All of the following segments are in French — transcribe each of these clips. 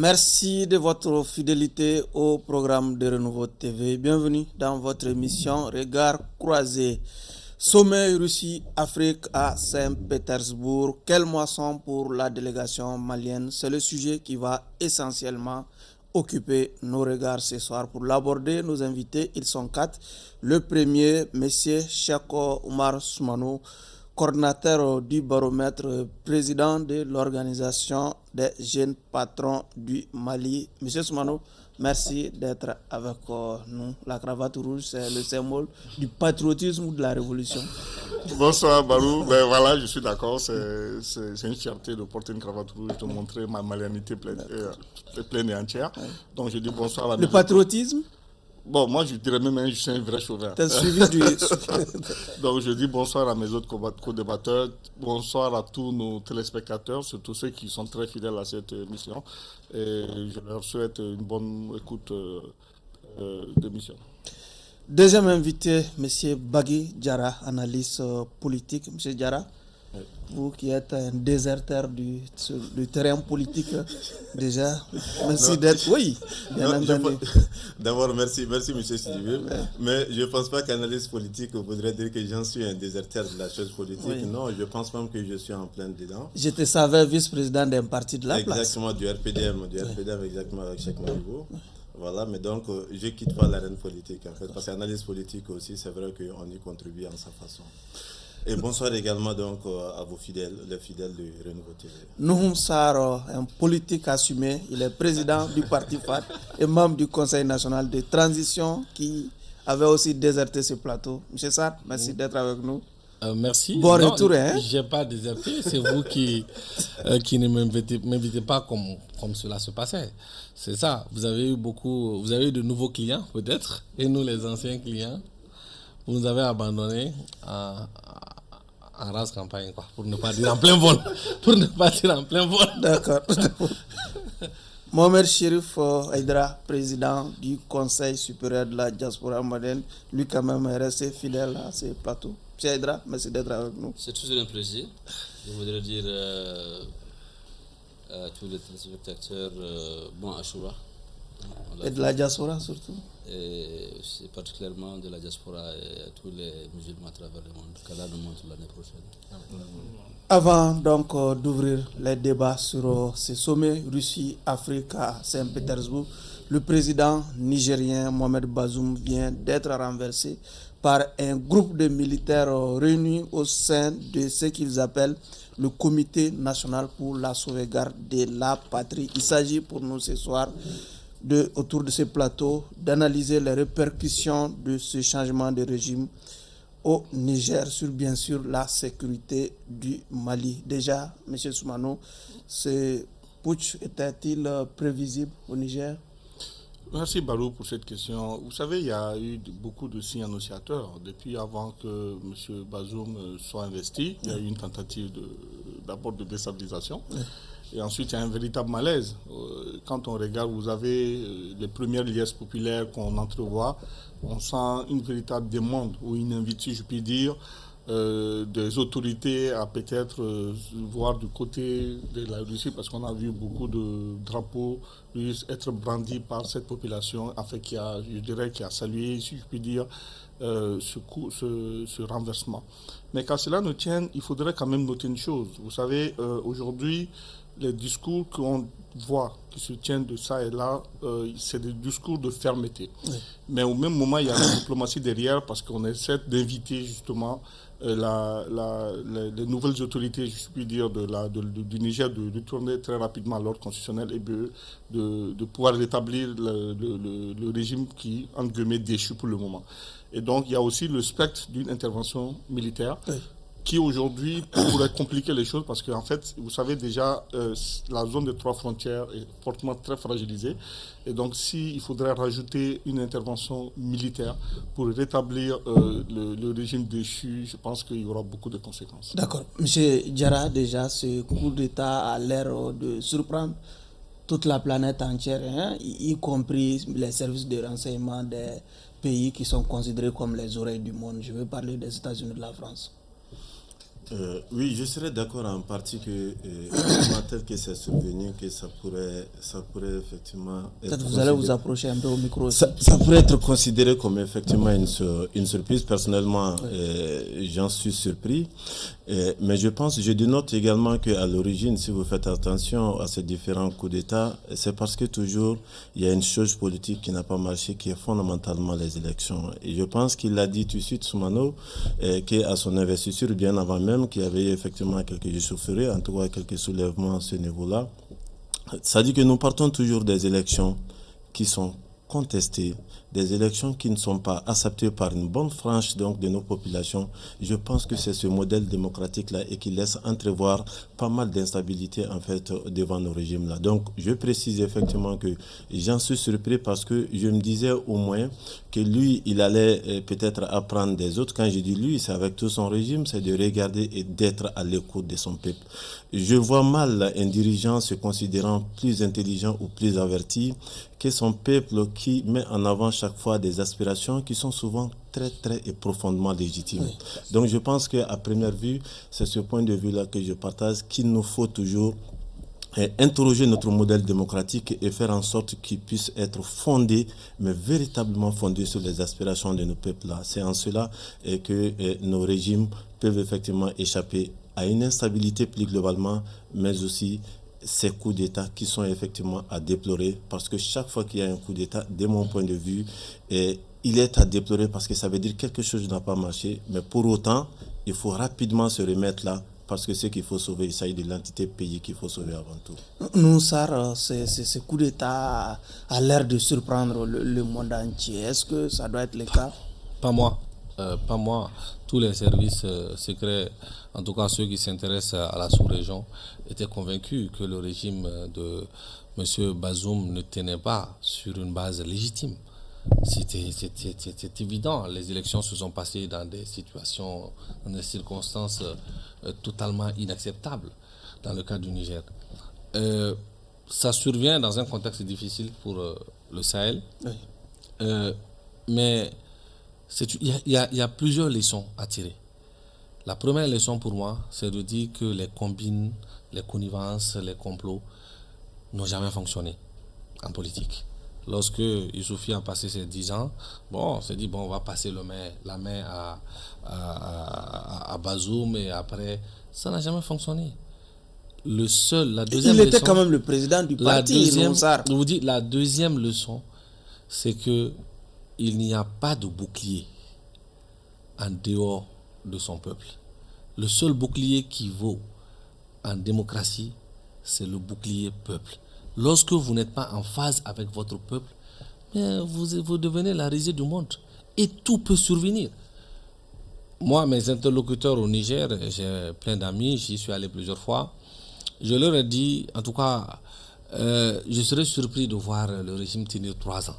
Merci de votre fidélité au programme de Renouveau TV. Bienvenue dans votre émission Regard croisé. Sommet Russie-Afrique à Saint-Pétersbourg. Quelle moisson pour la délégation malienne? C'est le sujet qui va essentiellement occuper nos regards ce soir. Pour l'aborder, nos invités, ils sont 4. Le premier, M. Chako Oumar Soumano, coordinateur du baromètre, président de l'organisation des jeunes patrons du Mali. Monsieur Soumano, merci d'être avec nous. La cravate rouge, c'est le symbole du patriotisme ou de la révolution. Bonsoir Barou, voilà, je suis d'accord, c'est une fierté de porter une cravate rouge, de montrer ma malianité pleine et entière. Donc je dis bonsoir à le patriotisme. Bon, moi je dirais même que je suis un vrai chauvin. T'as suivi du... Donc je dis bonsoir à mes autres co-débatteurs, bonsoir à tous nos téléspectateurs, surtout ceux qui sont très fidèles à cette émission. Et je leur souhaite une bonne écoute d'émission. Deuxième invité, M. Bagui Diarra, analyste politique. M. Diarra, vous qui êtes un déserteur du terrain politique, déjà, merci d'être... Oui, bien entendu. D'abord, merci M. Sidibé. Mais je ne pense pas qu'analyste politique voudrait dire que j'en suis un déserteur de la chose politique. Oui. Non, je pense même que je suis en plein dedans. Je te savais vice-président d'un parti de la place. Exactement, du RPDM, exactement, avec Cheikh Malibo. Voilà, mais donc je ne quitte pas l'arène politique en fait, parce qu'analyse politique aussi, c'est vrai qu'on y contribue en sa façon. Et bonsoir également donc à vos fidèles, les fidèles de Renouveau TV. Nouhoum Sarr, un politique assumé, il est président du parti FAT et membre du Conseil national de transition qui avait aussi déserté ce plateau. Monsieur Sarr, merci d'être avec nous. Merci. Bon retour, hein? Je n'ai pas déserté, c'est vous qui ne m'invitez pas comme cela se passait. C'est ça, vous avez eu de nouveaux clients peut-être, et nous les anciens clients, vous nous avez abandonnés en race campagne, quoi, pour ne pas dire en plein vol. D'accord. Mohamed Chérif Aïdra, président du Conseil supérieur de la diaspora malienne, lui quand même est resté fidèle à ces plateaux. Monsieur Aïdra, merci d'être avec nous. C'est toujours un plaisir. Je voudrais dire à tous les téléspectateurs bon Ashura. Et de la diaspora surtout. Et c'est particulièrement de la diaspora et à tous les musulmans à travers le monde. Qu'Allah nous montre l'année prochaine. Avant donc d'ouvrir les débats sur ce sommet Russie-Afrique à Saint-Pétersbourg, le président nigérien Mohamed Bazoum vient d'être renversé par un groupe de militaires réunis au sein de ce qu'ils appellent le Comité national pour la sauvegarde de la patrie. Il s'agit pour nous ce soir, autour de ce plateau, d'analyser les répercussions de ce changement de régime au Niger sur, bien sûr, la sécurité du Mali. Déjà, M. Soumano, ce putsch était-il prévisible au Niger? Merci Barou pour cette question. Vous savez, il y a eu beaucoup de signes annonciateurs. Depuis avant que M. Bazoum soit investi, il y a eu une tentative d'abord de déstabilisation. Et ensuite, il y a un véritable malaise. Quand on regarde, vous avez les premières liesses populaires qu'on entrevoit, on sent une véritable demande ou une invitation, je puis dire, des autorités à peut-être voir du côté de la Russie, parce qu'on a vu beaucoup de drapeaux russes être brandis par cette population, afin qui a salué, si je puis dire, ce renversement. Mais qu'à cela ne tienne, il faudrait quand même noter une chose. Vous savez, aujourd'hui, les discours qu'on voit qui se tiennent de ça et là, c'est des discours de fermeté. Oui. Mais au même moment, il y a la diplomatie derrière parce qu'on essaie d'inviter justement les nouvelles autorités, je puis dire, du Niger de retourner très rapidement à l'ordre constitutionnel et de pouvoir rétablir le régime qui, entre guillemets, déchu pour le moment. Et donc, il y a aussi le spectre d'une intervention militaire. Oui. Qui aujourd'hui pourrait compliquer les choses parce qu'en fait, vous savez déjà, la zone des 3 frontières est fortement très fragilisée. Et donc, s'il faudrait rajouter une intervention militaire pour rétablir le régime déchu, je pense qu'il y aura beaucoup de conséquences. D'accord. Monsieur Diarra, déjà, ce coup d'État a l'air de surprendre toute la planète entière, hein, y compris les services de renseignement des pays qui sont considérés comme les oreilles du monde. Je veux parler des États-Unis de la France. Oui, je serais d'accord en partie que, tel que c'est survenu, que ça pourrait effectivement être Peut-être vous allez vous approcher un peu au micro aussi. Ça pourrait être considéré comme effectivement une surprise. Personnellement, j'en suis surpris. Mais je dénote également qu'à l'origine, si vous faites attention à ces différents coups d'État, c'est parce que toujours, il y a une chose politique qui n'a pas marché, qui est fondamentalement les élections. Et je pense qu'il l'a dit tout de suite, Soumano, qu'à son investiture, bien avant même, qu'il y avait effectivement quelques échauffourées, en tout cas quelques soulèvements à ce niveau-là. Ça dit que nous partons toujours des élections qui sont contestées, des élections qui ne sont pas acceptées par une bonne frange donc de nos populations. Je pense que c'est ce modèle démocratique-là et qui laisse entrevoir pas mal d'instabilité en fait devant nos régimes-là. Donc je précise effectivement que j'en suis surpris parce que je me disais au moins que lui, il allait peut-être apprendre des autres. Quand je dis lui, c'est avec tout son régime, c'est de regarder et d'être à l'écoute de son peuple. Je vois mal un dirigeant se considérant plus intelligent ou plus averti que son peuple qui met en avant chaque fois des aspirations qui sont souvent très et profondément légitimes. Oui. Donc je pense qu'à première vue, c'est ce point de vue-là que je partage, qu'il nous faut toujours interroger notre modèle démocratique et faire en sorte qu'il puisse être fondé, mais véritablement fondé sur les aspirations de nos peuples-là. C'est en cela que nos régimes peuvent effectivement échapper à une instabilité plus globalement, mais aussi ces coups d'État qui sont effectivement à déplorer, parce que chaque fois qu'il y a un coup d'État, de mon point de vue, il est à déplorer parce que ça veut dire que quelque chose n'a pas marché, mais pour autant, il faut rapidement se remettre là, parce que ce qu'il faut sauver, il s'agit de l'entité pays qu'il faut sauver avant tout. Nous, Sarr, ce coup d'État a l'air de surprendre le monde entier. Est-ce que ça doit être le cas? Pas moi. Pas moi. Tous les services secrets, en tout cas ceux qui s'intéressent à la sous-région, étaient convaincus que le régime de M. Bazoum ne tenait pas sur une base légitime. C'est évident. Les élections se sont passées dans des situations, dans des circonstances totalement inacceptables dans le cas du Niger. Ça survient dans un contexte difficile pour le Sahel. Oui. Mais il y a plusieurs leçons à tirer. La première leçon pour moi, c'est de dire que les combines, les connivences, les complots n'ont jamais fonctionné en politique. Lorsque Youssoufy a passé ses 10 ans, on s'est dit, on va passer la main à Bazoum et après, ça n'a jamais fonctionné. La deuxième Il était leçon, quand même le président du parti, je vous dis, la deuxième leçon, c'est que il n'y a pas de bouclier en dehors de son peuple. Le seul bouclier qui vaut en démocratie, c'est le bouclier peuple. Lorsque vous n'êtes pas en phase avec votre peuple, vous devenez la risée du monde. Et tout peut survenir. Moi, mes interlocuteurs au Niger, j'ai plein d'amis, j'y suis allé plusieurs fois. Je leur ai dit, en tout cas, je serais surpris de voir le régime tenir 3 ans.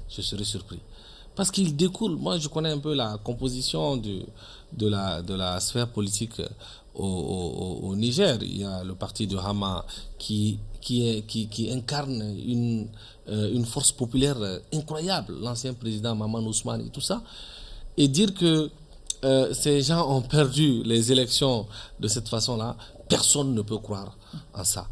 Je serais surpris. Parce qu'il découle, moi je connais un peu la composition de la sphère politique au Niger. Il y a le parti de Hama qui incarne une force populaire incroyable, l'ancien président Maman Ousmane et tout ça. Et dire que ces gens ont perdu les élections de cette façon-là, personne ne peut croire en ça.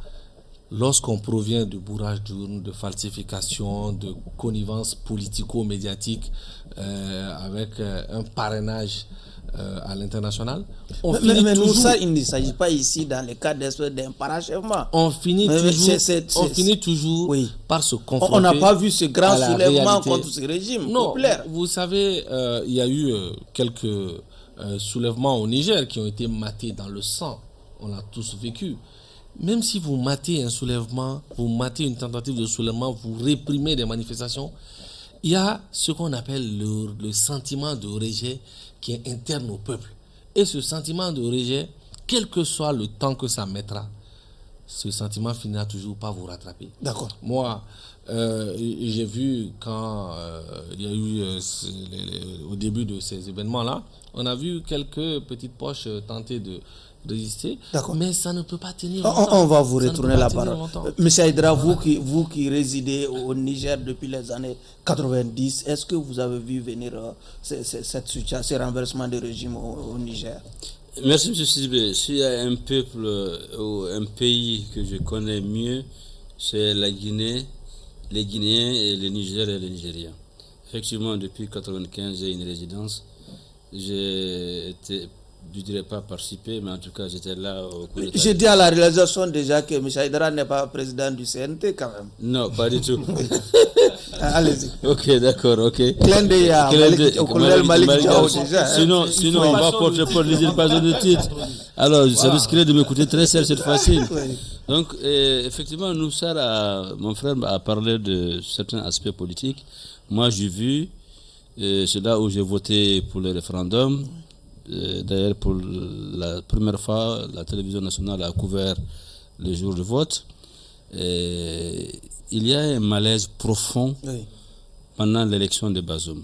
Lorsqu'on provient de bourrage d'urnes, de falsification, de connivence politico-médiatique avec un parrainage à l'international, mais nous, ça, il ne s'agit pas ici dans le cas d'un parachèvement. On finit toujours oui. Par se confronter. On n'a pas vu ce grand soulèvement contre ce régime populaire. Vous savez, il y a eu quelques soulèvements au Niger qui ont été matés dans le sang. On l'a tous vécu. Même si vous matez un soulèvement, vous matez une tentative de soulèvement, vous réprimez des manifestations, il y a ce qu'on appelle le sentiment de rejet qui est interne au peuple. Et ce sentiment de rejet, quel que soit le temps que ça mettra, ce sentiment finira toujours par vous rattraper. D'accord. Moi, j'ai vu quand il y a eu au début de ces événements-là, on a vu quelques petites poches tenter de résister, mais ça ne peut pas tenir longtemps. On va vous retourner la parole. Monsieur Aïdra, vous qui résidez au Niger depuis les années 90, est-ce que vous avez vu venir cette situation, ce renversement de régime au Niger? Merci, M. Sidibé. S'il y a un peuple ou un pays que je connais mieux, c'est la Guinée, les Guinéens et les Nigériens et les Nigériens. Effectivement, depuis 1995, j'ai une résidence. J'ai été, je ne dirais pas participer, mais en tout cas, j'étais là au coup d'état. J'ai dit à la réalisation déjà que M. Haïdara n'est pas président du CNT quand même. Non, pas du tout. Allez-y. Ok, d'accord, ok. Clin d'œil au colonel Malik Diao déjà. Sinon on va porter pour les pas de titre. Alors, ça risquerait de me coûter très cher cette fois-ci. Donc, effectivement, mon frère a parlé de certains aspects politiques. Moi, j'ai vu, c'est là où j'ai voté pour le référendum. D'ailleurs, pour la première fois, la télévision nationale a couvert le jour de vote. Il y a un malaise profond pendant l'élection de Bazoum.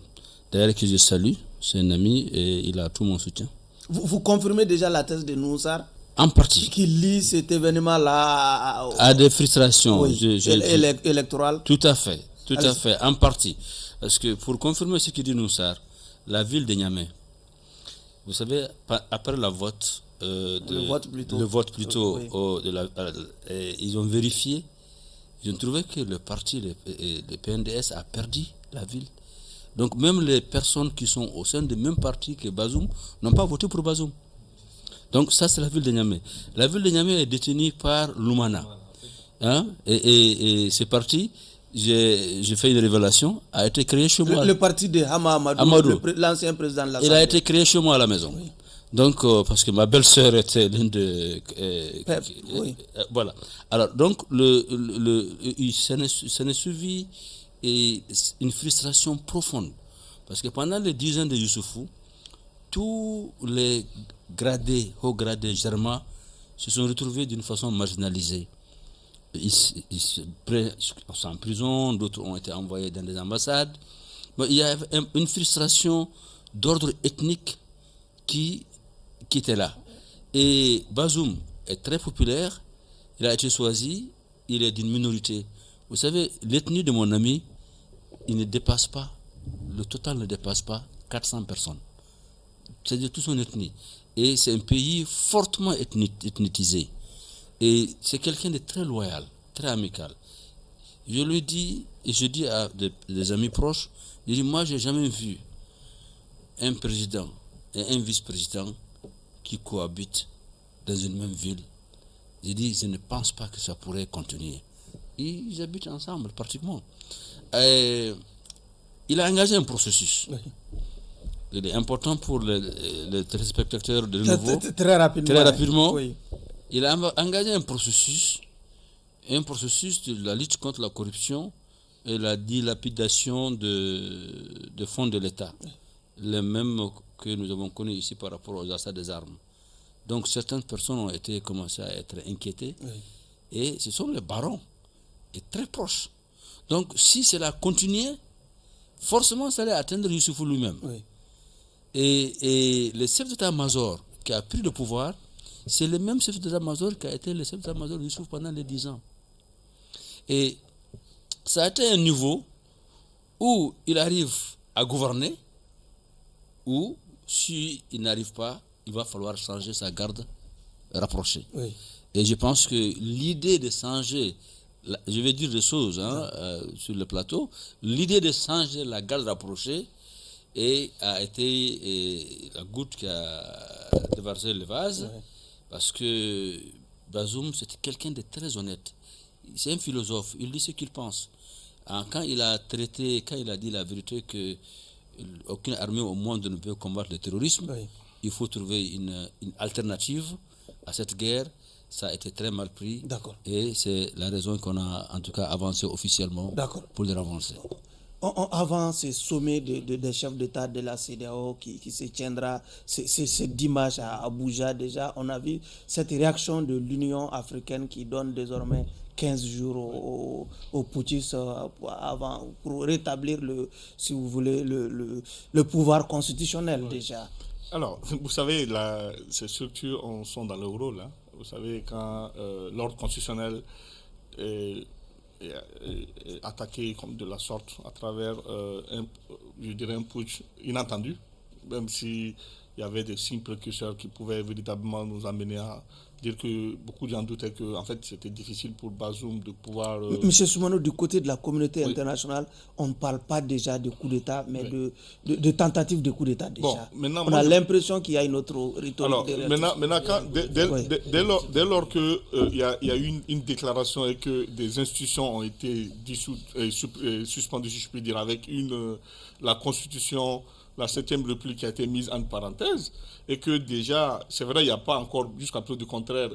D'ailleurs, que je salue, c'est un ami et il a tout mon soutien. Vous confirmez déjà la thèse de Noussar En partie. qui lie cet événement-là à des frustrations électorales. Tout à fait, en partie. Parce que pour confirmer ce que dit Noussar, la ville de Niamey, vous savez, après le vote plutôt, ils ont vérifié, ils ont trouvé que le parti, le PNDS, a perdu la ville. Donc même les personnes qui sont au sein du même parti que Bazoum n'ont pas voté pour Bazoum. Donc ça, c'est la ville de Niamey. La ville de Niamey est détenue par Lumana. Hein? Et ce parti, j'ai fait une révélation, a été créé chez moi. Le parti de Hama Amadou, l'ancien président de l'Assemblée. Il a été créé chez moi à la maison. Oui. Donc, parce que ma belle-sœur était l'une de... voilà. Alors, donc, ça n'est suivi une frustration profonde. Parce que pendant les 10 ans de Youssoufou, tous les hauts gradés germains se sont retrouvés d'une façon marginalisée. Ils sont en prison, d'autres ont été envoyés dans des ambassades. Mais il y a une frustration d'ordre ethnique qui était là. Et Bazoum est très populaire, il a été choisi, il est d'une minorité. Vous savez, l'ethnie de mon ami, le total ne dépasse pas 400 personnes. C'est-à-dire toute son ethnie. Et c'est un pays fortement ethnitisé. Et c'est quelqu'un de très loyal, très amical. Je lui dis, et je dis à des amis proches, je dis, moi, je n'ai jamais vu un président et un vice-président qui cohabitent dans une même ville. Je dis, je ne pense pas que ça pourrait continuer. Et ils habitent ensemble, pratiquement. Il a engagé un processus. Oui. Il est important pour les téléspectateurs de nouveau. Très rapidement. Oui. Il a engagé un processus de la lutte contre la corruption et la dilapidation de fonds de l'État. Les mêmes que nous avons connus ici par rapport aux achats des armes. Donc certaines personnes ont commencé à être inquiétées. Oui. Et ce sont les barons, et très proches. Donc si cela continuait, forcément ça allait atteindre Youssoufou lui-même. Oui. Et le chef d'état-major qui a pris le pouvoir, c'est le même chef d'état-major qui a été le chef d'état-major de Youssouf pendant les 10 ans. Et ça a été un niveau où il arrive à gouverner, ou s'il n'arrive pas, il va falloir changer sa garde rapprochée. Oui. Et je pense que l'idée de changer, je vais dire des choses sur le plateau, l'idée de changer la garde rapprochée a été la goutte qui a déversé le vase, oui. Parce que Bazoum, c'était quelqu'un de très honnête. C'est un philosophe, il dit ce qu'il pense. Quand il a dit la vérité qu'aucune armée au monde ne peut combattre le terrorisme, oui. Il faut trouver une alternative à cette guerre. Ça a été très mal pris. D'accord. Et c'est la raison qu'on a en tout cas avancé officiellement pour le avancer. Avant ce sommet des chefs d'État de la CEDEAO qui se tiendra ce dimanche à Abuja, déjà, on a vu cette réaction de l'Union africaine qui donne désormais 15 jours aux putschistes pour rétablir si vous voulez, le pouvoir constitutionnel, oui. Déjà. Alors, vous savez, ces structures sont dans leur rôle. Hein. Vous savez, quand l'ordre constitutionnel est attaqué comme de la sorte à travers un putsch inattendu, même si il y avait des signes précurseurs qui pouvaient véritablement nous amener à dire que beaucoup de gens doutaient que en fait, c'était difficile pour Bazoum de pouvoir... Monsieur Soumano, du côté de la communauté Oui. internationale, on ne parle pas déjà de coup d'État, mais Oui. de tentative de coup d'État déjà. Bon, maintenant, on moi, a je- l'impression qu'il y a une autre rhétorique Alors, derrière maintenant tout ça. Oui. dès lors que il y a eu une déclaration et que des institutions ont été dissoutes et suspendues, si je puis dire, avec la Constitution, la 7e République qui a été mise en parenthèse, et que déjà, c'est vrai, il n'y a pas encore, jusqu'à preuve du contraire,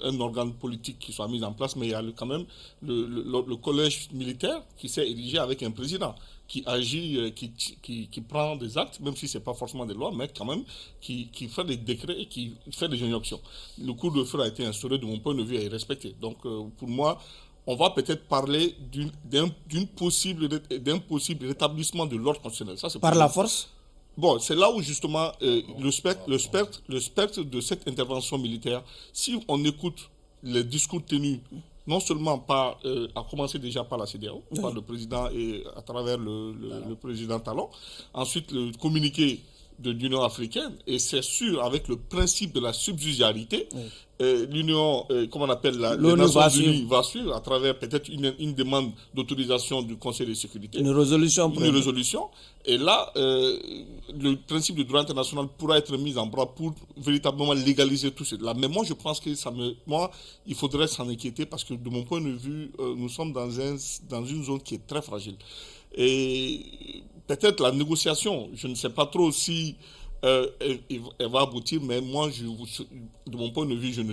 un organe politique qui soit mis en place, mais il y a quand même le collège militaire qui s'est érigé avec un président qui agit, qui prend des actes, même si ce n'est pas forcément des lois, mais quand même qui fait des décrets et qui fait des injonctions. Le couvre-feu a été instauré, de mon point de vue, et respecté. Donc, pour moi, on va peut-être parler d'un possible rétablissement de l'ordre constitutionnel. Ça, c'est Par pour la moi. force? Bon, c'est là où justement le spectre de cette intervention militaire, si on écoute les discours tenus, non seulement par, à commencer déjà par la CEDEAO, par le président et à travers le président Talon, ensuite le communiqué de l'Union africaine, et c'est sûr, avec le principe de la subsidiarité, l'Union, comment on appelle, les L'ONU Nations va Unies suivre. va suivre à travers peut-être une demande d'autorisation du Conseil de sécurité. Une résolution Une prévue. résolution. Et là, le principe du droit international pourra être mis en bras pour véritablement légaliser tout cela. Mais moi, je pense que il faudrait s'en inquiéter parce que de mon point de vue, nous sommes dans une zone qui est très fragile. Et peut-être la négociation, je ne sais pas trop si elle va aboutir, mais moi, de mon point de vue, je ne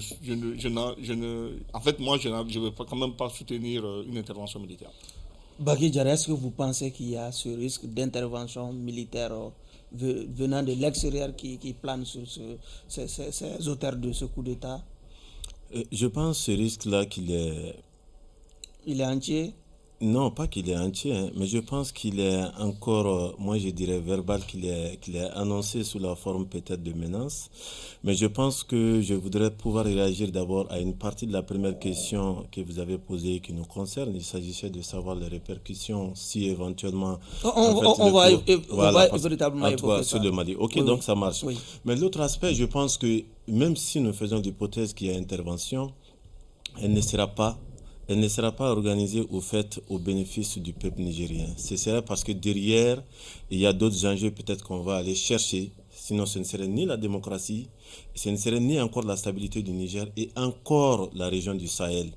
vais quand même pas soutenir une intervention militaire. Bagui Diarra, est-ce que vous pensez qu'il y a ce risque d'intervention militaire venant de l'extérieur qui plane sur ces auteurs de ce coup d'État? Je pense ce risque-là qu'il est... Il est entier? Non, pas qu'il est entier, hein, mais je pense qu'il est encore, moi je dirais verbal, qu'il est annoncé sous la forme peut-être de menace. Mais je pense que je voudrais pouvoir réagir d'abord à une partie de la première question que vous avez posée qui nous concerne. Il s'agissait de savoir les répercussions si éventuellement... On va véritablement en tout cas, évoquer sur ça. le Mali. Ok, Oui, donc oui. ça marche. Oui. Mais l'autre aspect, je pense que même si nous faisons l'hypothèse qu'il y a intervention, elle ne sera pas organisée au bénéfice du peuple nigérien. Ce serait parce que derrière, il y a d'autres enjeux peut-être qu'on va aller chercher. Sinon, ce ne serait ni la démocratie, ce ne serait ni encore la stabilité du Niger et encore la région du Sahel.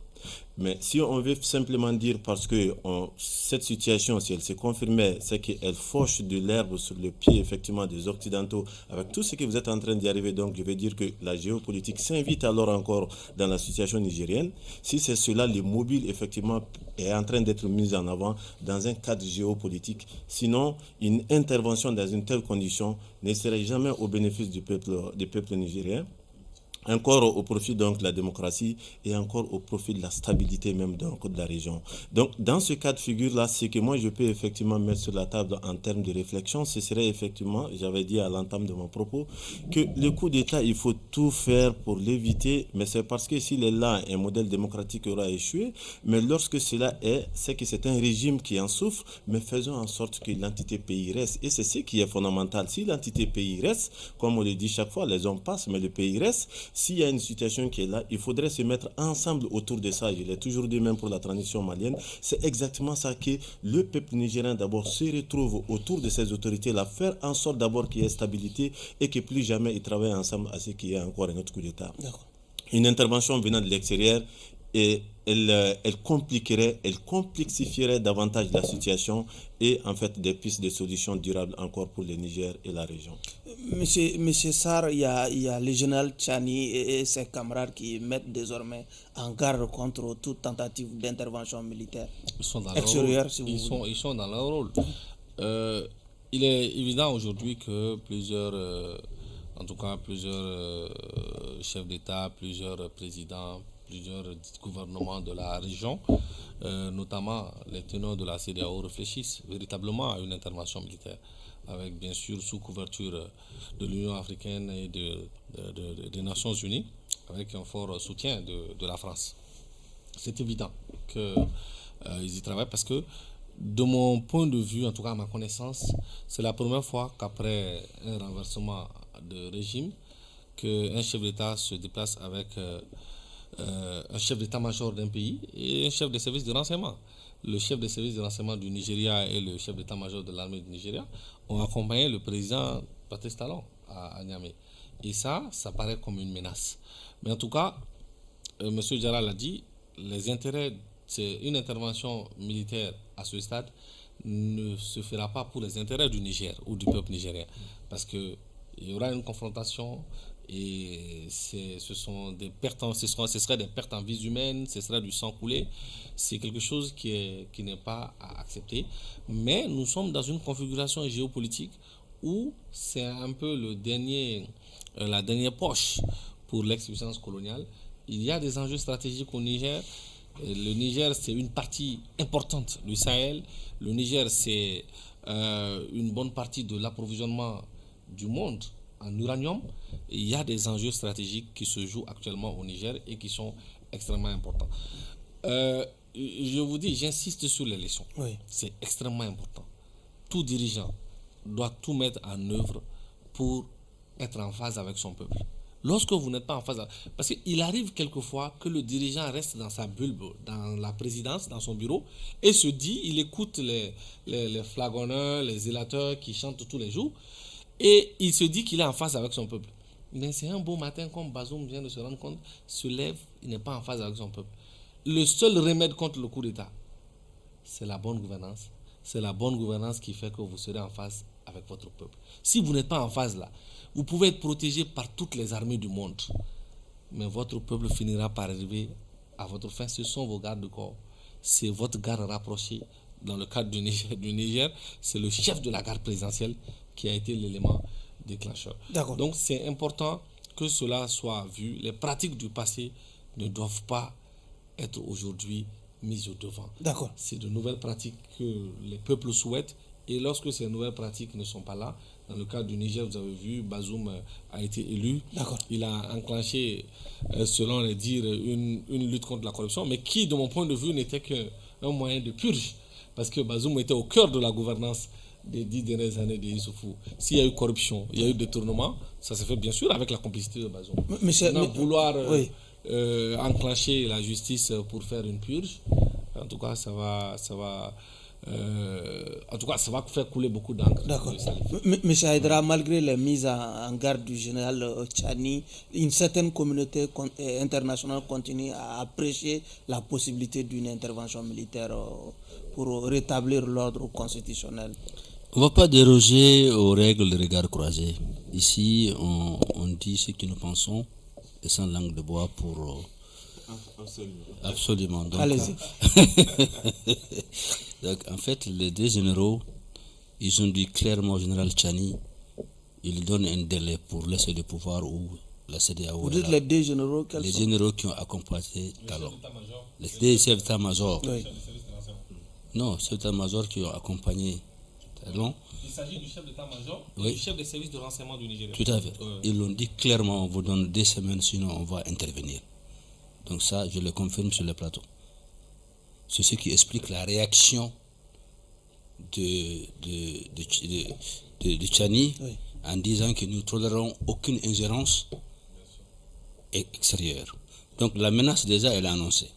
Mais si on veut simplement dire parce que cette situation, si elle se confirmait, c'est qu'elle fauche de l'herbe sur le pied effectivement des Occidentaux, avec tout ce que vous êtes en train d'y arriver, donc je vais dire que la géopolitique s'invite alors encore dans la situation nigérienne. Si c'est cela, le mobile effectivement est en train d'être mis en avant dans un cadre géopolitique. Sinon, une intervention dans une telle condition ne serait jamais au bénéfice du peuple nigérien. Encore au profit donc de la démocratie et encore au profit de la stabilité même donc de la région. Donc dans ce cas de figure-là, ce que moi je peux effectivement mettre sur la table en termes de réflexion, ce serait effectivement, j'avais dit à l'entame de mon propos, que le coup d'État, il faut tout faire pour l'éviter, mais c'est parce que s'il est là, un modèle démocratique aura échoué, mais lorsque cela est, c'est que c'est un régime qui en souffre, mais faisons en sorte que l'entité pays reste. Et c'est ce qui est fondamental. Si l'entité pays reste, comme on le dit chaque fois, les hommes passent, mais le pays reste. S'il y a une situation qui est là, il faudrait se mettre ensemble autour de ça. Je l'ai toujours dit même pour la transition malienne. C'est exactement ça que le peuple nigérien d'abord se retrouve autour de ces autorités-là, faire en sorte d'abord qu'il y ait stabilité et que plus jamais ils travaillent ensemble à ce qu'il y ait encore un autre coup d'État. Une intervention venant de l'extérieur, et elle complexifierait davantage la situation et en fait des pistes de solutions durables encore pour le Niger et la région. Monsieur Sarr, il y a le général Tchani et ses camarades qui mettent désormais en garde contre toute tentative d'intervention militaire extérieure, si vous voulez. Ils sont dans leur rôle. Il est évident aujourd'hui que plusieurs chefs d'État, plusieurs présidents, plusieurs gouvernements de la région, notamment les tenants de la CEDEAO, réfléchissent véritablement à une intervention militaire, avec bien sûr sous couverture de l'Union africaine et des Nations Unies, avec un fort soutien de la France. C'est évident qu'ils y travaillent parce que, de mon point de vue, en tout cas à ma connaissance, c'est la première fois qu'après un renversement de régime qu'un chef d'État se déplace avec un chef d'état-major d'un pays et un chef des services de renseignement. Le chef des services de renseignement du Nigeria et le chef d'état-major de l'armée du Nigeria ont accompagné le président Patrice Talon à Niamey. Et ça paraît comme une menace. Mais en tout cas, M. Diarra l'a dit, les intérêts, c'est une intervention militaire à ce stade ne se fera pas pour les intérêts du Niger ou du peuple nigérien. Parce qu'il y aura une confrontation et ce serait des pertes en vies humaines, ce serait du sang coulé. C'est quelque chose qui n'est pas à accepter. Mais nous sommes dans une configuration géopolitique où c'est un peu la dernière poche pour l'ex-puissance coloniale. Il y a des enjeux stratégiques au Niger. Le Niger, c'est une partie importante du Sahel. Le Niger, c'est une bonne partie de l'approvisionnement du monde en uranium. Il y a des enjeux stratégiques qui se jouent actuellement au Niger et qui sont extrêmement importants. Je vous dis, j'insiste sur les leçons. Oui. C'est extrêmement important. Tout dirigeant doit tout mettre en œuvre pour être en phase avec son peuple. Lorsque vous n'êtes pas en phase, parce qu'il arrive quelquefois que le dirigeant reste dans sa bulle, dans la présidence, dans son bureau, et se dit, il écoute les flagonneurs, les zélateurs qui chantent tous les jours, et il se dit qu'il est en phase avec son peuple. Mais c'est un beau matin, comme Bazoum vient de se rendre compte, se lève, il n'est pas en phase avec son peuple. Le seul remède contre le coup d'État, c'est la bonne gouvernance. C'est la bonne gouvernance qui fait que vous serez en phase avec votre peuple. Si vous n'êtes pas en phase là, vous pouvez être protégé par toutes les armées du monde, mais votre peuple finira par arriver à votre fin. Ce sont vos gardes-corps, c'est votre garde rapprochée. Dans le cadre du Niger, c'est le chef de la garde présidentielle qui a été l'élément déclencheur. D'accord. Donc c'est important que cela soit vu. Les pratiques du passé ne doivent pas être aujourd'hui mises au devant. D'accord. C'est de nouvelles pratiques que les peuples souhaitent, et lorsque ces nouvelles pratiques ne sont pas là, dans le cas du Niger, vous avez vu, Bazoum a été élu. D'accord. Il a enclenché, selon les dires, une lutte contre la corruption, mais qui, de mon point de vue, n'était qu'un moyen de purge, parce que Bazoum était au cœur de la gouvernance des 10 dernières années de Issoufou. S'il y a eu corruption, il y a eu détournement, ça s'est fait bien sûr avec la complicité de Bazoum. Mais vouloir enclencher la justice pour faire une purge, en tout cas, ça va faire couler beaucoup d'encre. D'accord. Mais ça aidera, malgré les mises en garde du général Tchani, une certaine communauté internationale continue à apprécier la possibilité d'une intervention militaire pour rétablir l'ordre constitutionnel. On ne va pas déroger aux règles de regard croisé. Ici, on dit ce que nous pensons et sans langue de bois pour... Absolument. Donc, allez-y. Donc, en fait, les deux généraux, ils ont dit clairement au général Tchani, ils donnent un délai pour laisser le pouvoir ou la CEDEAO. Vous dites les deux généraux? Les généraux qui ont accompagné Talon. Les deux chefs d'état-major. Oui. Non, chefs d'état-major qui ont accompagné Talon. Il s'agit du chef d'état-major et du chef des services de renseignement du Nigeria. Tout à fait. Ils l'ont dit clairement, on vous donne 2 semaines, sinon on va intervenir. Donc ça, je le confirme sur le plateau. C'est ce qui explique la réaction de Tchani, oui, en disant que nous ne tolérons aucune ingérence extérieure. Donc la menace déjà, elle est annoncée.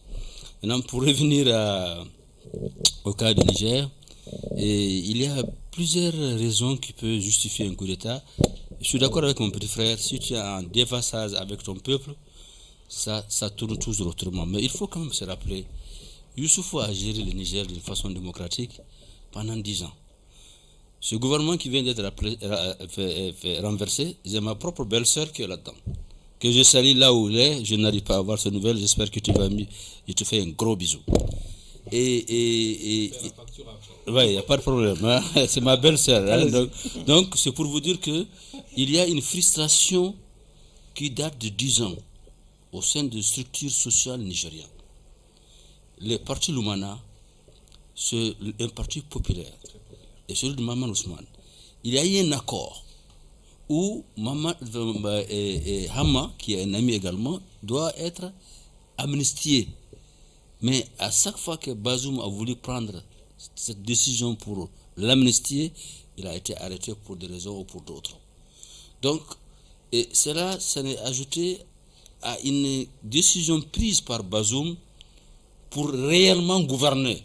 Maintenant, pour revenir au cas du Niger, il y a plusieurs raisons qui peuvent justifier un coup d'État. Je suis d'accord avec mon petit frère, si tu es en déphasage avec ton peuple, ça tourne toujours autrement. Mais il faut quand même se rappeler, Youssoufou a géré le Niger d'une façon démocratique pendant 10 ans. Ce gouvernement qui vient d'être renversé, j'ai ma propre belle-sœur qui est là-dedans, que je salue là où elle est. Je n'arrive pas à avoir ces nouvelles, j'espère que tu vas mieux. Je te fais un gros bisou. Oui, il n'y a pas de problème, hein? C'est ma belle-sœur, hein? Donc c'est pour vous dire qu'il y a une frustration qui date de 10 ans au sein de structures sociales nigériennes. Le parti Lumana, c'est un parti populaire, et celui de Maman Ousmane. Il y a eu un accord où Hama, qui est un ami également, doit être amnistié. Mais à chaque fois que Bazoum a voulu prendre cette décision pour l'amnistier, il a été arrêté pour des raisons ou pour d'autres. Donc, Et cela, ça n'est ajouté à une décision prise par Bazoum pour réellement gouverner.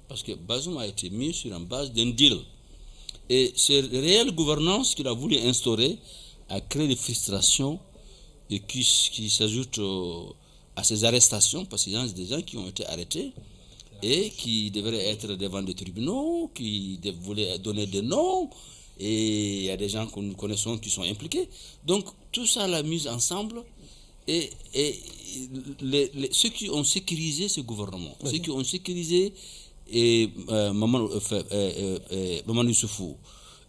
Parce que Bazoum a été mis sur une base d'un deal. Et cette réelle gouvernance qu'il a voulu instaurer a créé des frustrations et qui s'ajoutent à ces arrestations, parce qu'il y a des gens qui ont été arrêtés et qui devraient être devant des tribunaux, qui voulaient donner des noms, et il y a des gens que nous connaissons qui sont impliqués. Donc tout ça l'a mis ensemble, et ceux qui ont sécurisé ce gouvernement, ceux qui ont sécurisé Mamadou Issoufou,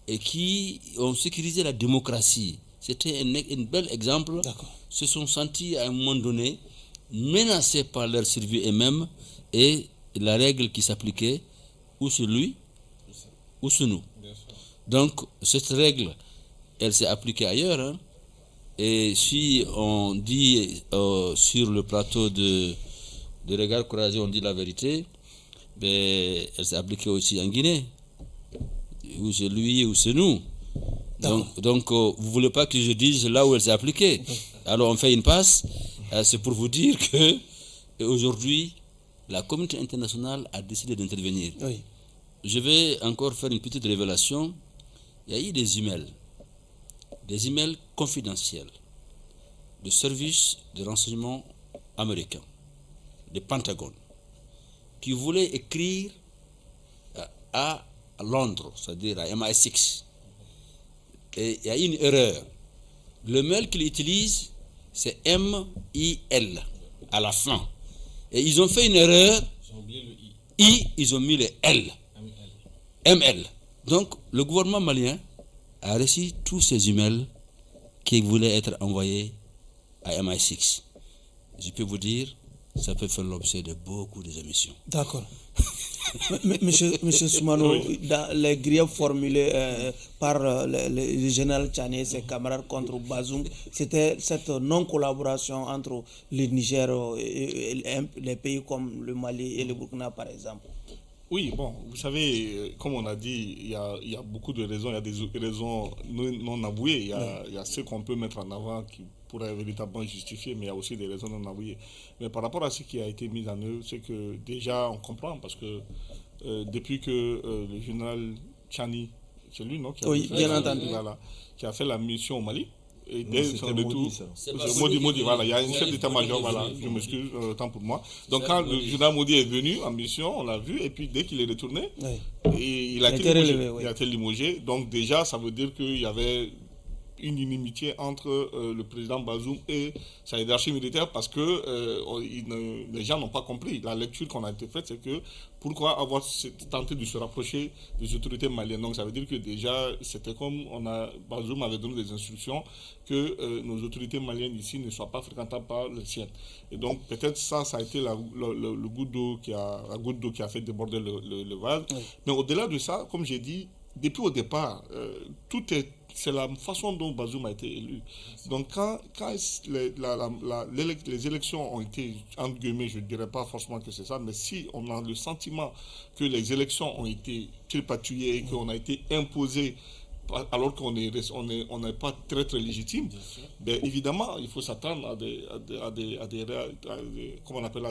et qui ont sécurisé la démocratie, c'était un bel exemple, se sont sentis à un moment donné menacés par leur survie eux-mêmes, et la règle qui s'appliquait, ou c'est lui, ou c'est nous. Donc, cette règle, elle s'est appliquée ailleurs. Hein. Et si on dit sur le plateau de Regard Croisé, on dit la vérité, ben, elle s'est appliquée aussi en Guinée. Ou c'est lui, ou c'est nous. Donc vous ne voulez pas que je dise là où elle s'est appliquée. Alors, on fait une passe. C'est pour vous dire que aujourd'hui, la communauté internationale a décidé d'intervenir. Oui. Je vais encore faire une petite révélation. Il y a eu des emails confidentiels de services de renseignement américains, du Pentagone, qui voulaient écrire à Londres, c'est-à-dire à MI6. Et il y a une erreur. Le mail qu'ils utilisent, c'est MIL à la fin. Et ils ont fait une erreur. Ils ont oublié le I, ils ont mis le L. ML. Donc, le gouvernement malien a reçu tous ces emails qui voulaient être envoyés à MI6. Je peux vous dire, ça peut faire l'objet de beaucoup d'émissions. D'accord. Monsieur Soumano, dans les griefs formulés par le général Tchani et ses camarades contre Bazoum, c'était cette non-collaboration entre le Niger et les pays comme le Mali et le Burkina, par exemple. Oui, bon, vous savez, comme on a dit, il y a beaucoup de raisons. Il y a des raisons non avouées. Il y a ceux qu'on peut mettre en avant qui pourraient véritablement justifier, mais il y a aussi des raisons non avouées. Mais par rapport à ce qui a été mis en œuvre, c'est que déjà on comprend, parce que depuis que le général Tchani, c'est lui, non, qui a fait la mission au Mali, et dès son retour, Modi, voilà, il y a un chef d'état-major, voilà, je m'excuse, tant pour moi. Donc quand le général Modi est venu en mission, on l'a vu, et puis dès qu'il est retourné, il a été limogé. Donc déjà, ça veut dire qu'il y avait une inimitié entre le président Bazoum et sa hiérarchie militaire, parce que les gens n'ont pas compris. La lecture qu'on a été faite, c'est que pourquoi avoir tenté de se rapprocher des autorités maliennes. Donc ça veut dire que déjà, c'était comme Bazoum avait donné des instructions que nos autorités maliennes ici ne soient pas fréquentables par les siennes. Et donc peut-être ça a été la goutte d'eau qui a fait déborder le vase. Oui. Mais au-delà de ça, comme j'ai dit, depuis au départ, c'est la façon dont Bazoum a été élu. Donc quand les élections ont été, entre guillemets, je ne dirais pas forcément que c'est ça, mais si on a le sentiment que les élections ont été tripatouillées et qu'on a été imposé alors qu'on n'est pas très très légitime, bien évidemment il faut s'attendre à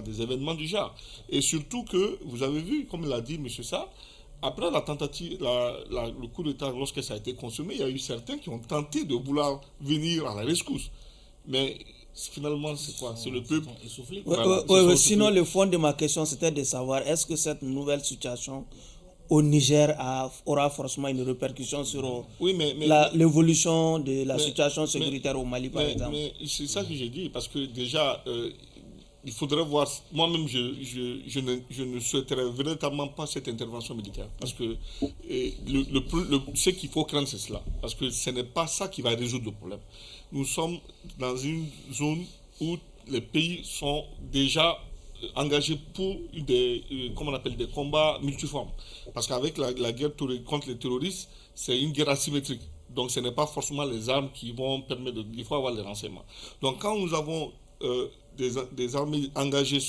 des événements du genre. Et surtout que vous avez vu, comme l'a dit M. Sarr, après la tentative, le coup d'État, lorsque ça a été consommé, il y a eu certains qui ont tenté de vouloir venir à la rescousse. Mais finalement, c'est quoi? C'est le peuple. Sinon, le fond de ma question, c'était de savoir, est-ce que cette nouvelle situation au Niger aura forcément une répercussion sur l'évolution de la situation sécuritaire au Mali, par exemple? Mais c'est ça que j'ai dit, parce que déjà... il faudrait voir, moi-même je ne souhaiterais véritablement pas cette intervention militaire, parce que ce qu'il faut craindre, c'est cela, parce que ce n'est pas ça qui va résoudre le problème. Nous sommes dans une zone où les pays sont déjà engagés pour des combats multiformes, parce qu'avec la guerre contre les terroristes, c'est une guerre asymétrique. Donc ce n'est pas forcément les armes qui vont permettre il faut avoir les renseignements. Donc quand nous avons des armées engagées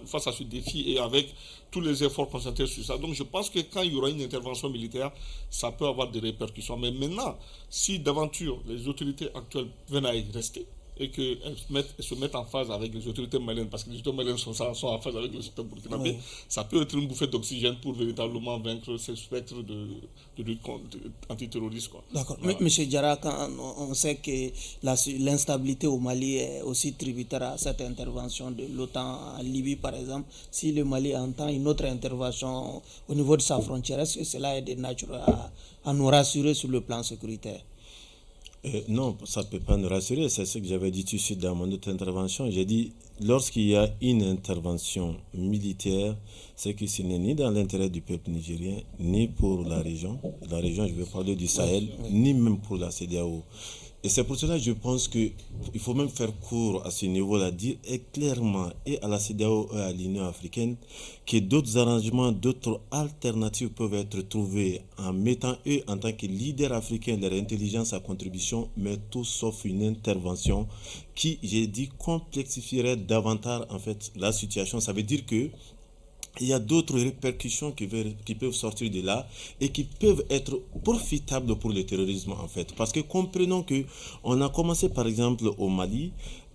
face à ce défi et avec tous les efforts concentrés sur ça. Donc je pense que quand il y aura une intervention militaire, ça peut avoir des répercussions. Mais maintenant, si d'aventure les autorités actuelles viennent à y rester, et qu'elles se mettent en phase avec les autorités maliennes, parce que les autorités maliennes sont en phase avec le système burkinabé, ça peut être une bouffée d'oxygène pour véritablement vaincre ces spectres de lutte antiterroriste. D'accord. Voilà. Monsieur Diarra, on sait que l'instabilité au Mali est aussi tributaire à cette intervention de l'OTAN en Libye, par exemple. Si le Mali entend une autre intervention au niveau de sa frontière, est-ce que cela est de nature à nous rassurer sur le plan sécuritaire? Non, ça ne peut pas nous rassurer. C'est ce que j'avais dit tout de suite dans mon autre intervention. J'ai dit, lorsqu'il y a une intervention militaire, c'est que ce n'est ni dans l'intérêt du peuple nigérien, ni pour la région. La région, je vais parler du Sahel, ni même pour la CEDEAO. Et c'est pour cela que je pense qu'il faut même faire court à ce niveau-là, dire clairement et à la CEDEAO et à l'Union africaine que d'autres arrangements, d'autres alternatives peuvent être trouvées en mettant eux en tant que leaders africains leur intelligence à contribution, mais tout sauf une intervention qui, j'ai dit, complexifierait davantage en fait la situation. Ça veut dire que il y a d'autres répercussions qui peuvent sortir de là et qui peuvent être profitables pour le terrorisme en fait. Parce que comprenons qu'on a commencé par exemple au Mali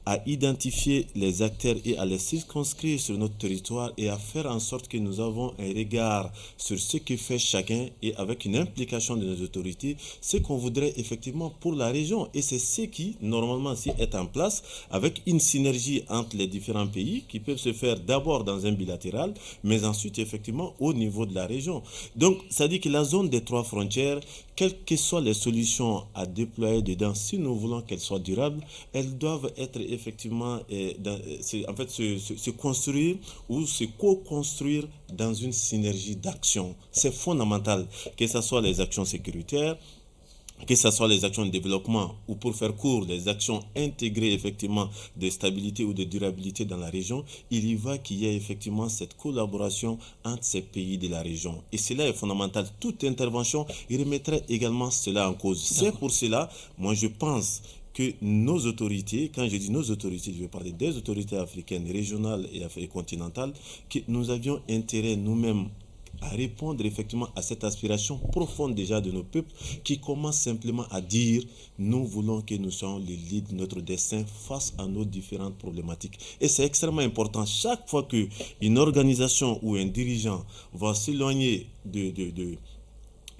à identifier les acteurs et à les circonscrire sur notre territoire et à faire en sorte que nous avons un regard sur ce que fait chacun et avec une implication de nos autorités, ce qu'on voudrait effectivement pour la région. Et c'est ce qui, normalement, est en place avec une synergie entre les différents pays qui peuvent se faire d'abord dans un bilatéral, mais ensuite effectivement au niveau de la région. Donc, ça dit que la zone des 3 frontières, quelles que soient les solutions à déployer dedans, si nous voulons qu'elles soient durables, elles doivent être effectivement se construire ou se co-construire dans une synergie d'action. C'est fondamental, que ce soit les actions sécuritaires, que ce soit les actions de développement ou pour faire court, les actions intégrées effectivement de stabilité ou de durabilité dans la région, il y va qu'il y ait effectivement cette collaboration entre ces pays de la région. Et cela est fondamental. Toute intervention, il remettrait également cela en cause. C'est pour cela, moi je pense que nos autorités, quand je dis nos autorités, je vais parler des autorités africaines, régionales et continentales, que nous avions intérêt nous-mêmes à répondre effectivement à cette aspiration profonde déjà de nos peuples qui commencent simplement à dire nous voulons que nous soyons les leaders de notre destin face à nos différentes problématiques. Et c'est extrêmement important. Chaque fois qu'une organisation ou un dirigeant va s'éloigner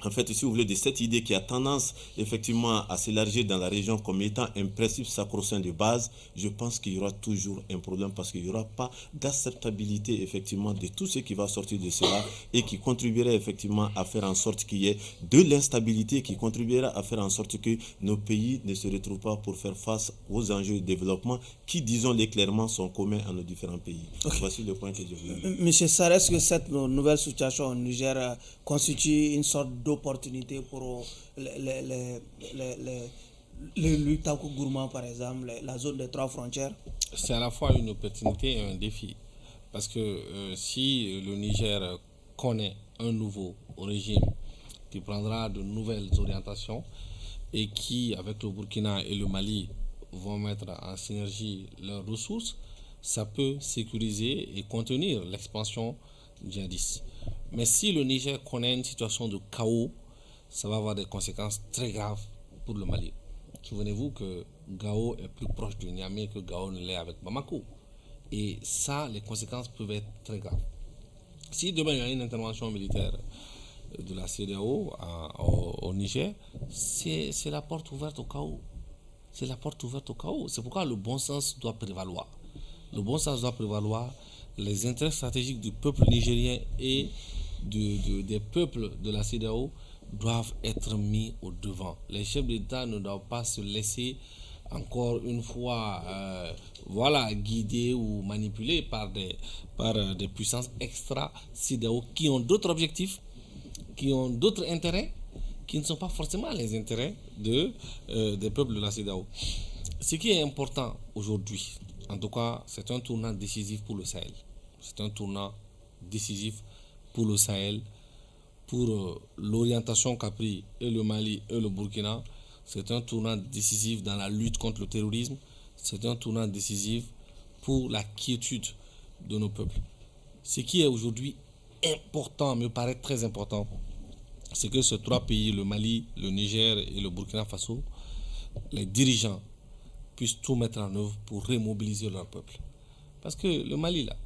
en fait, si vous voulez, de cette idée qui a tendance effectivement à s'élargir dans la région comme étant un principe sacro-saint de base, je pense qu'il y aura toujours un problème parce qu'il n'y aura pas d'acceptabilité effectivement de tout ce qui va sortir de cela et qui contribuerait effectivement à faire en sorte qu'il y ait de l'instabilité, qui contribuera à faire en sorte que nos pays ne se retrouvent pas pour faire face aux enjeux de développement qui, disons-les clairement, sont communs à nos différents pays. Okay. Voici le point que je voulais. Monsieur Sarr, est-ce que cette nouvelle situation au Niger constitue une sorte d'opportunité pour le Lutaku Gourmand, par exemple, la zone des 3 frontières? C'est à la fois une opportunité et un défi. Parce que si le Niger connaît un nouveau régime qui prendra de nouvelles orientations et qui, avec le Burkina et le Mali, vont mettre en synergie leurs ressources, ça peut sécuriser et contenir l'expansion djihadiste. Mais si le Niger connaît une situation de chaos, ça va avoir des conséquences très graves pour le Mali. Souvenez-vous que Gao est plus proche de Niamey que Gao ne l'est avec Bamako. Et ça, les conséquences peuvent être très graves. Si demain il y a une intervention militaire de la CEDEAO au Niger, c'est la porte ouverte au chaos. C'est la porte ouverte au chaos. C'est pourquoi le bon sens doit prévaloir. Le bon sens doit prévaloir. Les intérêts stratégiques du peuple nigérien et des peuples de la CEDEAO doivent être mis au devant. Les chefs d'État ne doivent pas se laisser encore une fois guider ou manipuler par des puissances extra-CEDEAO qui ont d'autres objectifs, qui ont d'autres intérêts, qui ne sont pas forcément les intérêts des peuples de la CEDEAO. Ce qui est important aujourd'hui, en tout cas, c'est un tournant décisif pour le Sahel. C'est un tournant décisif pour le Sahel, pour l'orientation qu'a pris et le Mali et le Burkina. C'est un tournant décisif dans la lutte contre le terrorisme. c'est un tournant décisif pour la quiétude de nos peuples. Ce qui est aujourd'hui important, me paraît très important, c'est que ces 3 pays, le Mali, le Niger et le Burkina Faso, les dirigeants puissent tout mettre en œuvre pour remobiliser leur peuple. Parce que le Mali, là,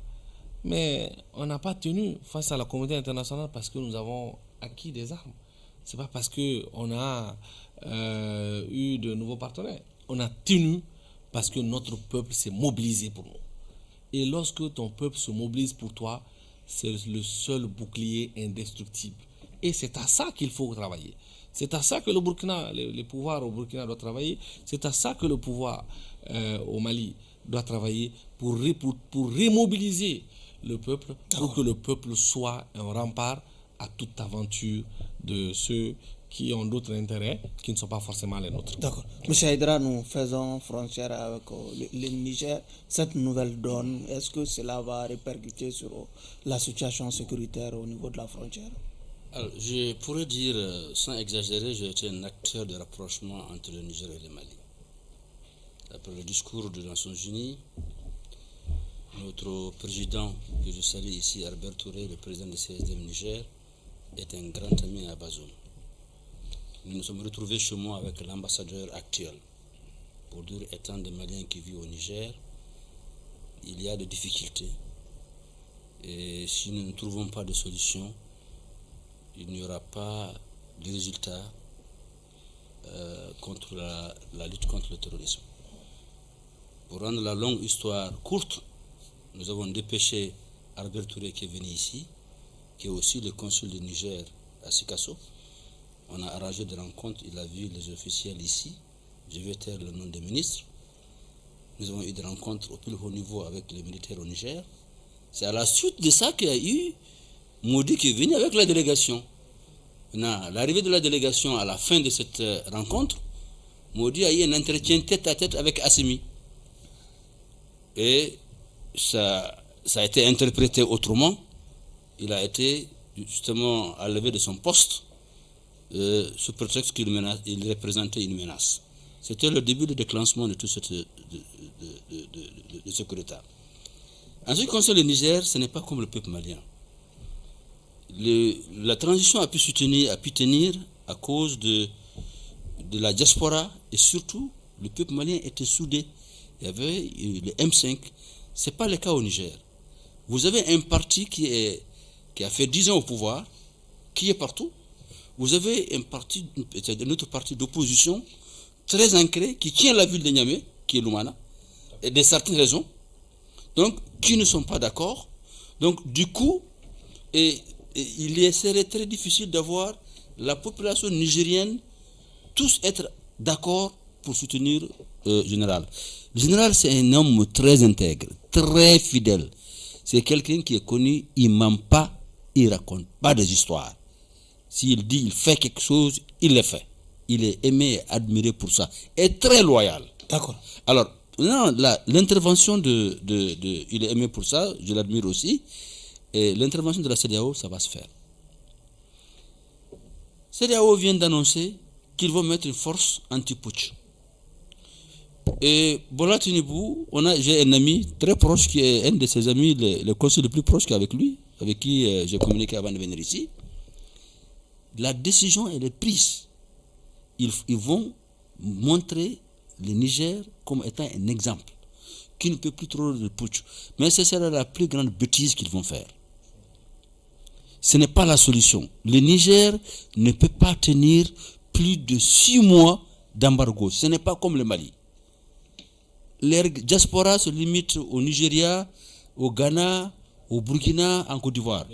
mais on n'a pas tenu face à la communauté internationale parce que nous avons acquis des armes. Ce n'est pas parce qu'on a eu de nouveaux partenaires. On a tenu parce que notre peuple s'est mobilisé pour nous. Et lorsque ton peuple se mobilise pour toi, c'est le seul bouclier indestructible. Et c'est à ça qu'il faut travailler. C'est à ça que le Burkina, les pouvoirs au Burkina doivent travailler. C'est à ça que le pouvoir au Mali doit travailler pour remobiliser le peuple, pour que le peuple soit un rempart à toute aventure de ceux qui ont d'autres intérêts qui ne sont pas forcément les nôtres. D'accord. Monsieur Haïdara, nous faisons frontière avec le Niger. Cette nouvelle donne, est-ce que cela va répercuter sur la situation sécuritaire au niveau de la frontière? Alors, je pourrais dire, sans exagérer, j'ai été un acteur de rapprochement entre le Niger et le Mali. Après le discours des Nations Unies, notre président, que je salue ici, Albert Touré, le président du CSDM Niger, est un grand ami à Bazoum. Nous nous sommes retrouvés chez moi avec l'ambassadeur actuel. Pour dire, étant des Maliens qui vivent au Niger, il y a des difficultés. Et si nous ne trouvons pas de solution, il n'y aura pas de résultat contre la lutte contre le terrorisme. Pour rendre la longue histoire courte, nous avons dépêché Albert Touré qui est venu ici, qui est aussi le consul du Niger à Sikasso. On a arrangé des rencontres, il a vu les officiels ici. Je vais taire le nom des ministres. Nous avons eu des rencontres au plus haut niveau avec les militaires au Niger. C'est à la suite de ça qu'il y a eu Modi qui est venu avec la délégation. L'arrivée de la délégation à la fin de cette rencontre, Modi a eu un entretien tête à tête avec Assimi. Et ça a été interprété autrement. Il a été justement enlevé de son poste sous prétexte qu'il représentait une menace. C'était le début du déclenchement de tout ce coup d'État. En ce qui concerne le Niger, ce n'est pas comme le peuple malien. La transition a pu tenir à cause de la diaspora et surtout le peuple malien était soudé. Il y avait le M5. Ce n'est pas le cas au Niger. Vous avez un parti qui a fait 10 ans au pouvoir, qui est partout. Vous avez un autre parti d'opposition très ancré qui tient la ville de Niamey, qui est Lumana, et de certaines raisons, donc qui ne sont pas d'accord. Donc du coup, il serait très difficile d'avoir la population nigérienne tous être d'accord pour soutenir le général. Le général, c'est un homme très intègre, très fidèle. C'est quelqu'un qui est connu, il ne ment pas, il ne raconte pas des histoires. S'il dit, il fait quelque chose, il le fait. Il est aimé et admiré pour ça. Et très loyal. D'accord. Alors, l'intervention il est aimé pour ça, je l'admire aussi. Et l'intervention de la CEDEAO, ça va se faire. CEDEAO vient d'annoncer qu'ils vont mettre une force anti-putsch. Et Bola Tinubu, j'ai un ami très proche qui est un de ses amis, le conseiller le plus proche qu'avec lui, avec qui j'ai communiqué avant de venir ici. La décision, elle est prise. Ils vont montrer le Niger comme étant un exemple, qui ne peut plus trop de putsch. Mais ce sera la plus grande bêtise qu'ils vont faire. Ce n'est pas la solution. Le Niger ne peut pas tenir plus de 6 mois d'embargo. Ce n'est pas comme le Mali. Les diasporas se limitent au Nigeria, au Ghana, au Burkina, en Côte d'Ivoire.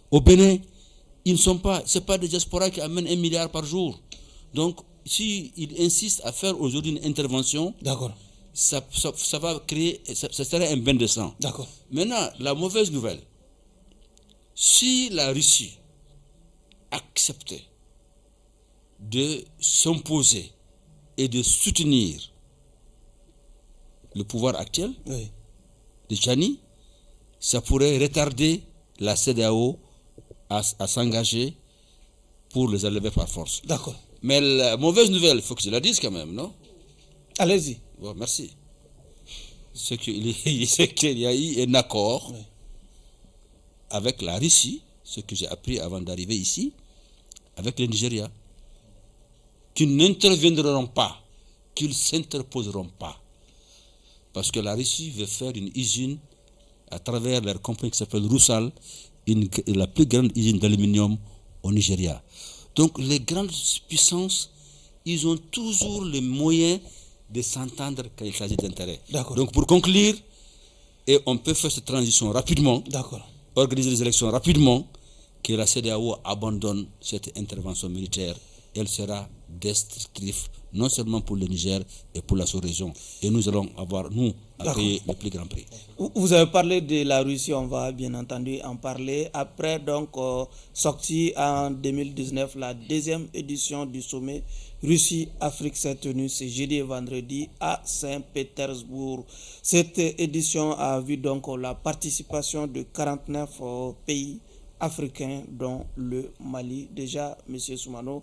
Au Bénin, ce n'est pas des diasporas qui amènent 1 milliard par jour. Donc, s'ils insistent à faire aujourd'hui une intervention, d'accord, ça va créer, ça serait un bain de sang. D'accord. Maintenant, la mauvaise nouvelle, si la Russie acceptait de s'imposer et de soutenir le pouvoir actuel de Tchani, ça pourrait retarder la CEDEAO à s'engager pour les enlever par force. D'accord. Mais la mauvaise nouvelle, il faut que je la dise quand même, non? Allez-y. Bon, merci. c'est qu'il y a eu un accord avec la Russie, ce que j'ai appris avant d'arriver ici, avec le Nigeria, qu'ils n'interviendront pas, qu'ils ne s'interposeront pas. Parce que la Russie veut faire une usine à travers leur compagnie qui s'appelle Rusal, la plus grande usine d'aluminium au Nigeria. Donc les grandes puissances, ils ont toujours les moyens de s'entendre quand il s'agit d'intérêts. Donc pour conclure, et on peut faire cette transition rapidement, organiser les élections rapidement, que la CEDEAO abandonne cette intervention militaire. Elle sera destructrice, non seulement pour le Niger et pour la sous-région. Et nous allons avoir, nous, à payer le plus grand prix. Vous avez parlé de la Russie, on va bien entendu en parler. Après, donc, sortie en 2019, la deuxième édition du sommet Russie-Afrique s'est tenue ce jeudi et vendredi à Saint-Pétersbourg. Cette édition a vu donc la participation de 49 pays africains, dont le Mali. Déjà, M. Soumano,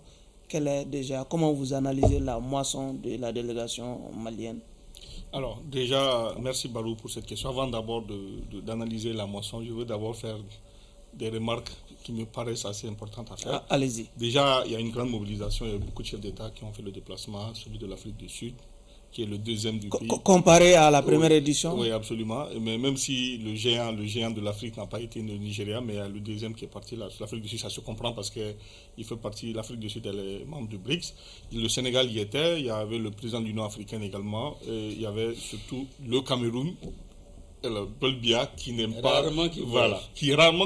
comment vous analysez la moisson de la délégation malienne? Alors, déjà, merci Barou pour cette question. Avant d'abord d'analyser la moisson, je veux d'abord faire des remarques qui me paraissent assez importantes à faire. Allez-y. Déjà, il y a une grande mobilisation, il y a beaucoup de chefs d'État qui ont fait le déplacement, celui de l'Afrique du Sud, qui est le deuxième du pays. Comparé à la première édition? Oui, absolument. Mais même si le géant de l'Afrique n'a pas été le Nigeria, mais il y a le deuxième qui est parti, l'Afrique du Sud, ça se comprend parce que l'Afrique du Sud, elle est membre du BRICS. Le Sénégal y était, il y avait le président de l'Union africaine également, et il y avait surtout le Cameroun, et le Paul Biya, qui n'aime pas... Rarement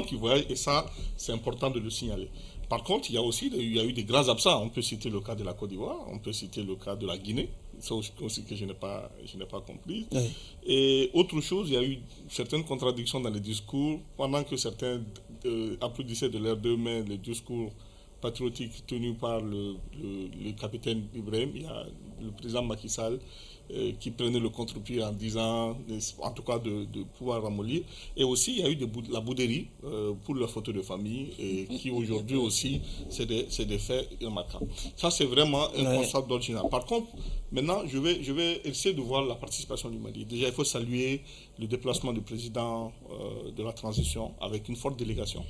qui voyage, et ça, c'est important de le signaler. Par contre, il y a eu des grands absents. On peut citer le cas de la Côte d'Ivoire, on peut citer le cas de la Guinée, ça aussi que je n'ai pas compris. Oui. Et autre chose, il y a eu certaines contradictions dans les discours, pendant que certains applaudissaient de leurs deux mains les discours patriotiques tenus par le capitaine Ibrahim. Il y a le président Macky Sall qui prenait le contre-pied en disant, en tout cas, de pouvoir ramollir. Et aussi, il y a eu la bouderie pour la photo de famille, et qui aujourd'hui aussi, c'est des faits remarquables. Ça, c'est vraiment un constat d'ordinaire. Par contre, maintenant, je vais essayer de voir la participation du Mali. Déjà, il faut saluer le déplacement du président de la transition avec une forte délégation.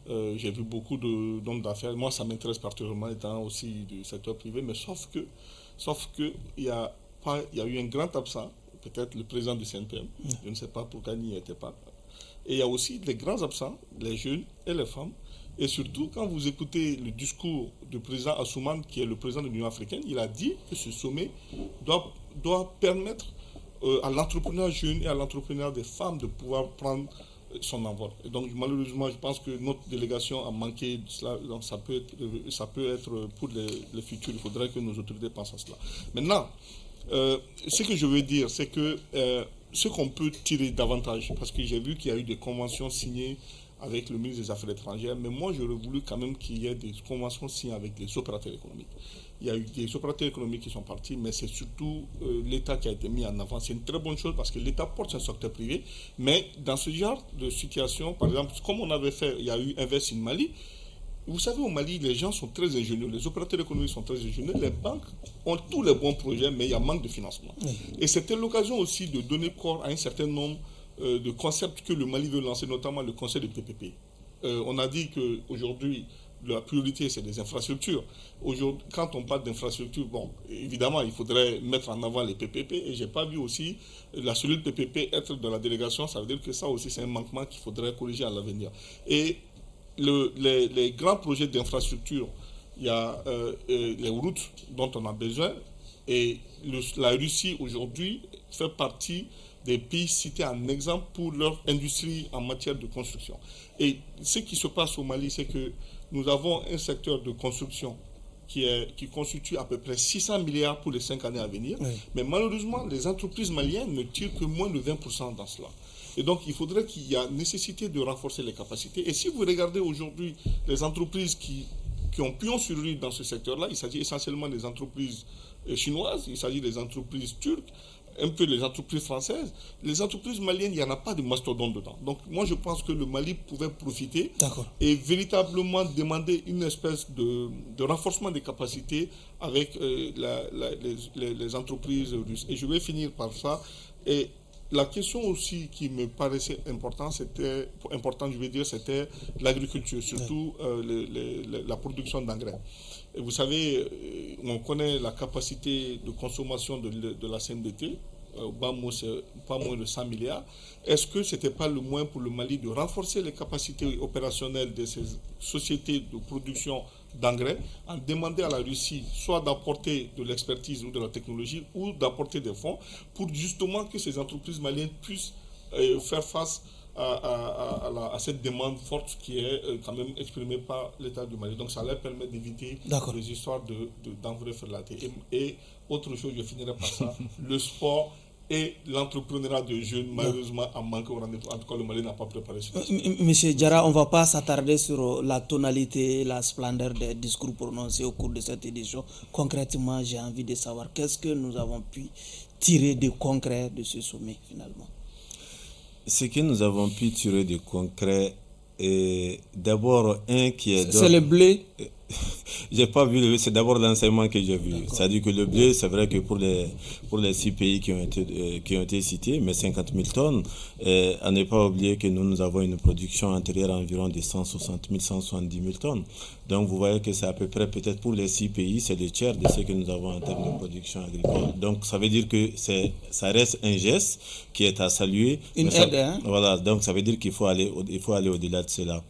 J'ai vu beaucoup d'hommes d'affaires. Moi, ça m'intéresse particulièrement, étant aussi du secteur privé, mais sauf que il y a eu un grand absent, peut-être le président du CNPM, je ne sais pas pourquoi il n'y était pas. Et il y a aussi les grands absents, les jeunes et les femmes. Et surtout, quand vous écoutez le discours du président Assouman, qui est le président de l'Union africaine, il a dit que ce sommet doit permettre à l'entrepreneur jeune et à l'entrepreneur des femmes de pouvoir prendre son envol. Et donc, malheureusement, je pense que notre délégation a manqué de cela. Donc, ça peut être pour les futurs. Il faudrait que nos autorités pensent à cela. Maintenant, ce que je veux dire, c'est que ce qu'on peut tirer davantage, parce que j'ai vu qu'il y a eu des conventions signées avec le ministre des Affaires étrangères, mais moi j'aurais voulu quand même qu'il y ait des conventions signées avec les opérateurs économiques. Il y a eu des opérateurs économiques qui sont partis, mais c'est surtout l'État qui a été mis en avant. C'est une très bonne chose parce que l'État porte son secteur privé, mais dans ce genre de situation, par exemple, comme on avait fait, il y a eu Invest in Mali. Vous savez, au Mali, les gens sont très ingénieux, les opérateurs économiques sont très ingénieux, les banques ont tous les bons projets, mais il y a manque de financement. Et c'était l'occasion aussi de donner corps à un certain nombre de concepts que le Mali veut lancer, notamment le concept de PPP. On a dit qu'aujourd'hui, la priorité, c'est les infrastructures. Aujourd'hui, quand on parle d'infrastructures, bon, évidemment, il faudrait mettre en avant les PPP, et je n'ai pas vu aussi la cellule PPP être dans la délégation. Ça veut dire que ça aussi, c'est un manquement qu'il faudrait corriger à l'avenir. Et les grands projets d'infrastructure, il y a les routes dont on a besoin, et la Russie aujourd'hui fait partie des pays cités en exemple pour leur industrie en matière de construction. Et ce qui se passe au Mali, c'est que nous avons un secteur de construction qui constitue à peu près 600 milliards pour les 5 années à venir, mais malheureusement, les entreprises maliennes ne tirent que moins de 20% dans cela. Et donc, il faudrait qu'il y ait nécessité de renforcer les capacités. Et si vous regardez aujourd'hui les entreprises qui ont pignon sur rue dans ce secteur-là, il s'agit essentiellement des entreprises chinoises, il s'agit des entreprises turques, un peu les entreprises françaises. Les entreprises maliennes, il n'y en a pas de mastodonte dedans. Donc, moi, je pense que le Mali pouvait profiter et véritablement demander une espèce de renforcement des capacités avec les entreprises russes. Et je vais finir par ça. Et la question aussi qui me paraissait importante, c'était l'agriculture, surtout la production d'engrais. Et vous savez, on connaît la capacité de consommation de la CNDT, pas moins de 100 milliards. Est-ce que ce n'était pas le moins pour le Mali de renforcer les capacités opérationnelles de ces sociétés de production d'engrais, en demandant à la Russie soit d'apporter de l'expertise ou de la technologie ou d'apporter des fonds pour justement que ces entreprises maliennes puissent faire face à cette demande forte qui est quand même exprimée par l'État du Mali. Donc ça leur permet d'éviter les histoires d'engrais frelatés. Et autre chose, je finirai par ça, le sport et l'entrepreneuriat de jeunes, malheureusement, en manque au rendez-vous. En tout cas, le Mali n'a pas préparé ce Monsieur Diarra, on ne va pas s'attarder sur la tonalité, la splendeur des discours prononcés au cours de cette édition. Concrètement, j'ai envie de savoir qu'est-ce que nous avons pu tirer de concret de ce sommet, finalement. Ce que nous avons pu tirer de concret est d'abord qui est... C'est le blé. J'ai pas vu le, c'est d'abord l'enseignement que j'ai vu. C'est-à-dire que le blé, c'est vrai que pour les 6 pays qui ont été cités, mais 50 000 tonnes, à ne pas oublier que nous avons une production antérieure environ de 160 000, 170 000 tonnes. Donc vous voyez que c'est à peu près, peut-être pour les 6 pays, c'est le tiers de ce que nous avons en termes de production agricole. Donc ça veut dire que ça reste un geste qui est à saluer. Une aide, hein? Voilà, donc ça veut dire qu'il faut aller au-delà de cela.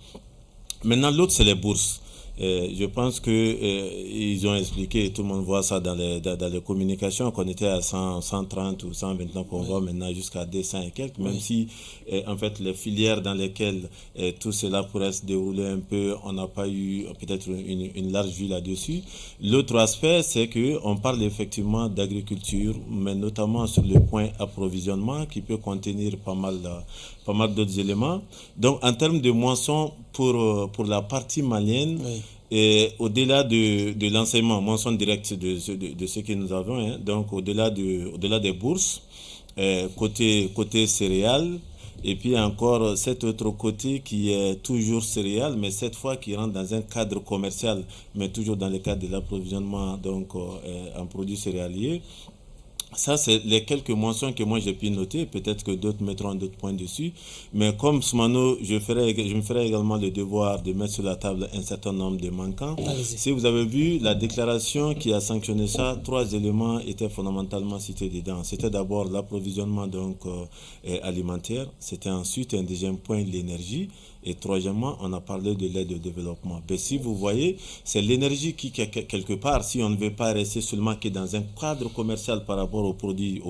Maintenant, l'autre, c'est les bourses. Je pense qu'ils ont expliqué, et tout le monde voit ça dans les communications, qu'on était à 130 ou 129, qu'on voit maintenant jusqu'à 200 et quelques, même si en fait les filières dans lesquelles tout cela pourrait se dérouler un peu, on n'a pas eu peut-être une large vue là-dessus. L'autre aspect, c'est qu'on parle effectivement d'agriculture, mais notamment sur le point approvisionnement qui peut contenir pas mal d'autres éléments. Donc en termes de moisson pour la partie malienne, et au-delà de l'enseignement, moisson directe de ce que nous avons, hein, donc au-delà des bourses, côté céréales, et puis encore cet autre côté qui est toujours céréales, mais cette fois qui rentre dans un cadre commercial, mais toujours dans le cadre de l'approvisionnement donc en produits céréaliers. Ça, c'est les quelques mentions que moi j'ai pu noter. Peut-être que d'autres mettront d'autres points dessus. Mais comme Soumano, je me ferai également le devoir de mettre sur la table un certain nombre de manquants. Allez-y. Si vous avez vu la déclaration qui a sanctionné ça, 3 éléments étaient fondamentalement cités dedans. C'était d'abord l'approvisionnement donc alimentaire. C'était ensuite un deuxième point, l'énergie. Et troisièmement, on a parlé de l'aide au développement. Mais si vous voyez, c'est l'énergie qui, quelque part, si on ne veut pas rester seulement que dans un cadre commercial par rapport aux produits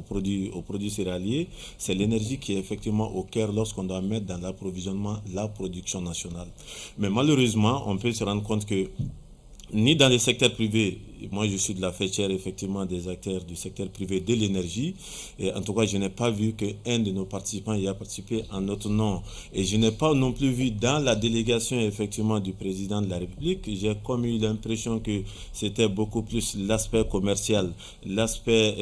céréaliers, c'est l'énergie qui est effectivement au cœur lorsqu'on doit mettre dans l'approvisionnement la production nationale. Mais malheureusement, on peut se rendre compte que ni dans le secteur privé, moi je suis de la fêtière effectivement des acteurs du secteur privé de l'énergie, et en tout cas je n'ai pas vu qu'un de nos participants y a participé en notre nom, et je n'ai pas non plus vu dans la délégation effectivement du président de la République. J'ai comme eu l'impression que c'était beaucoup plus l'aspect commercial, l'aspect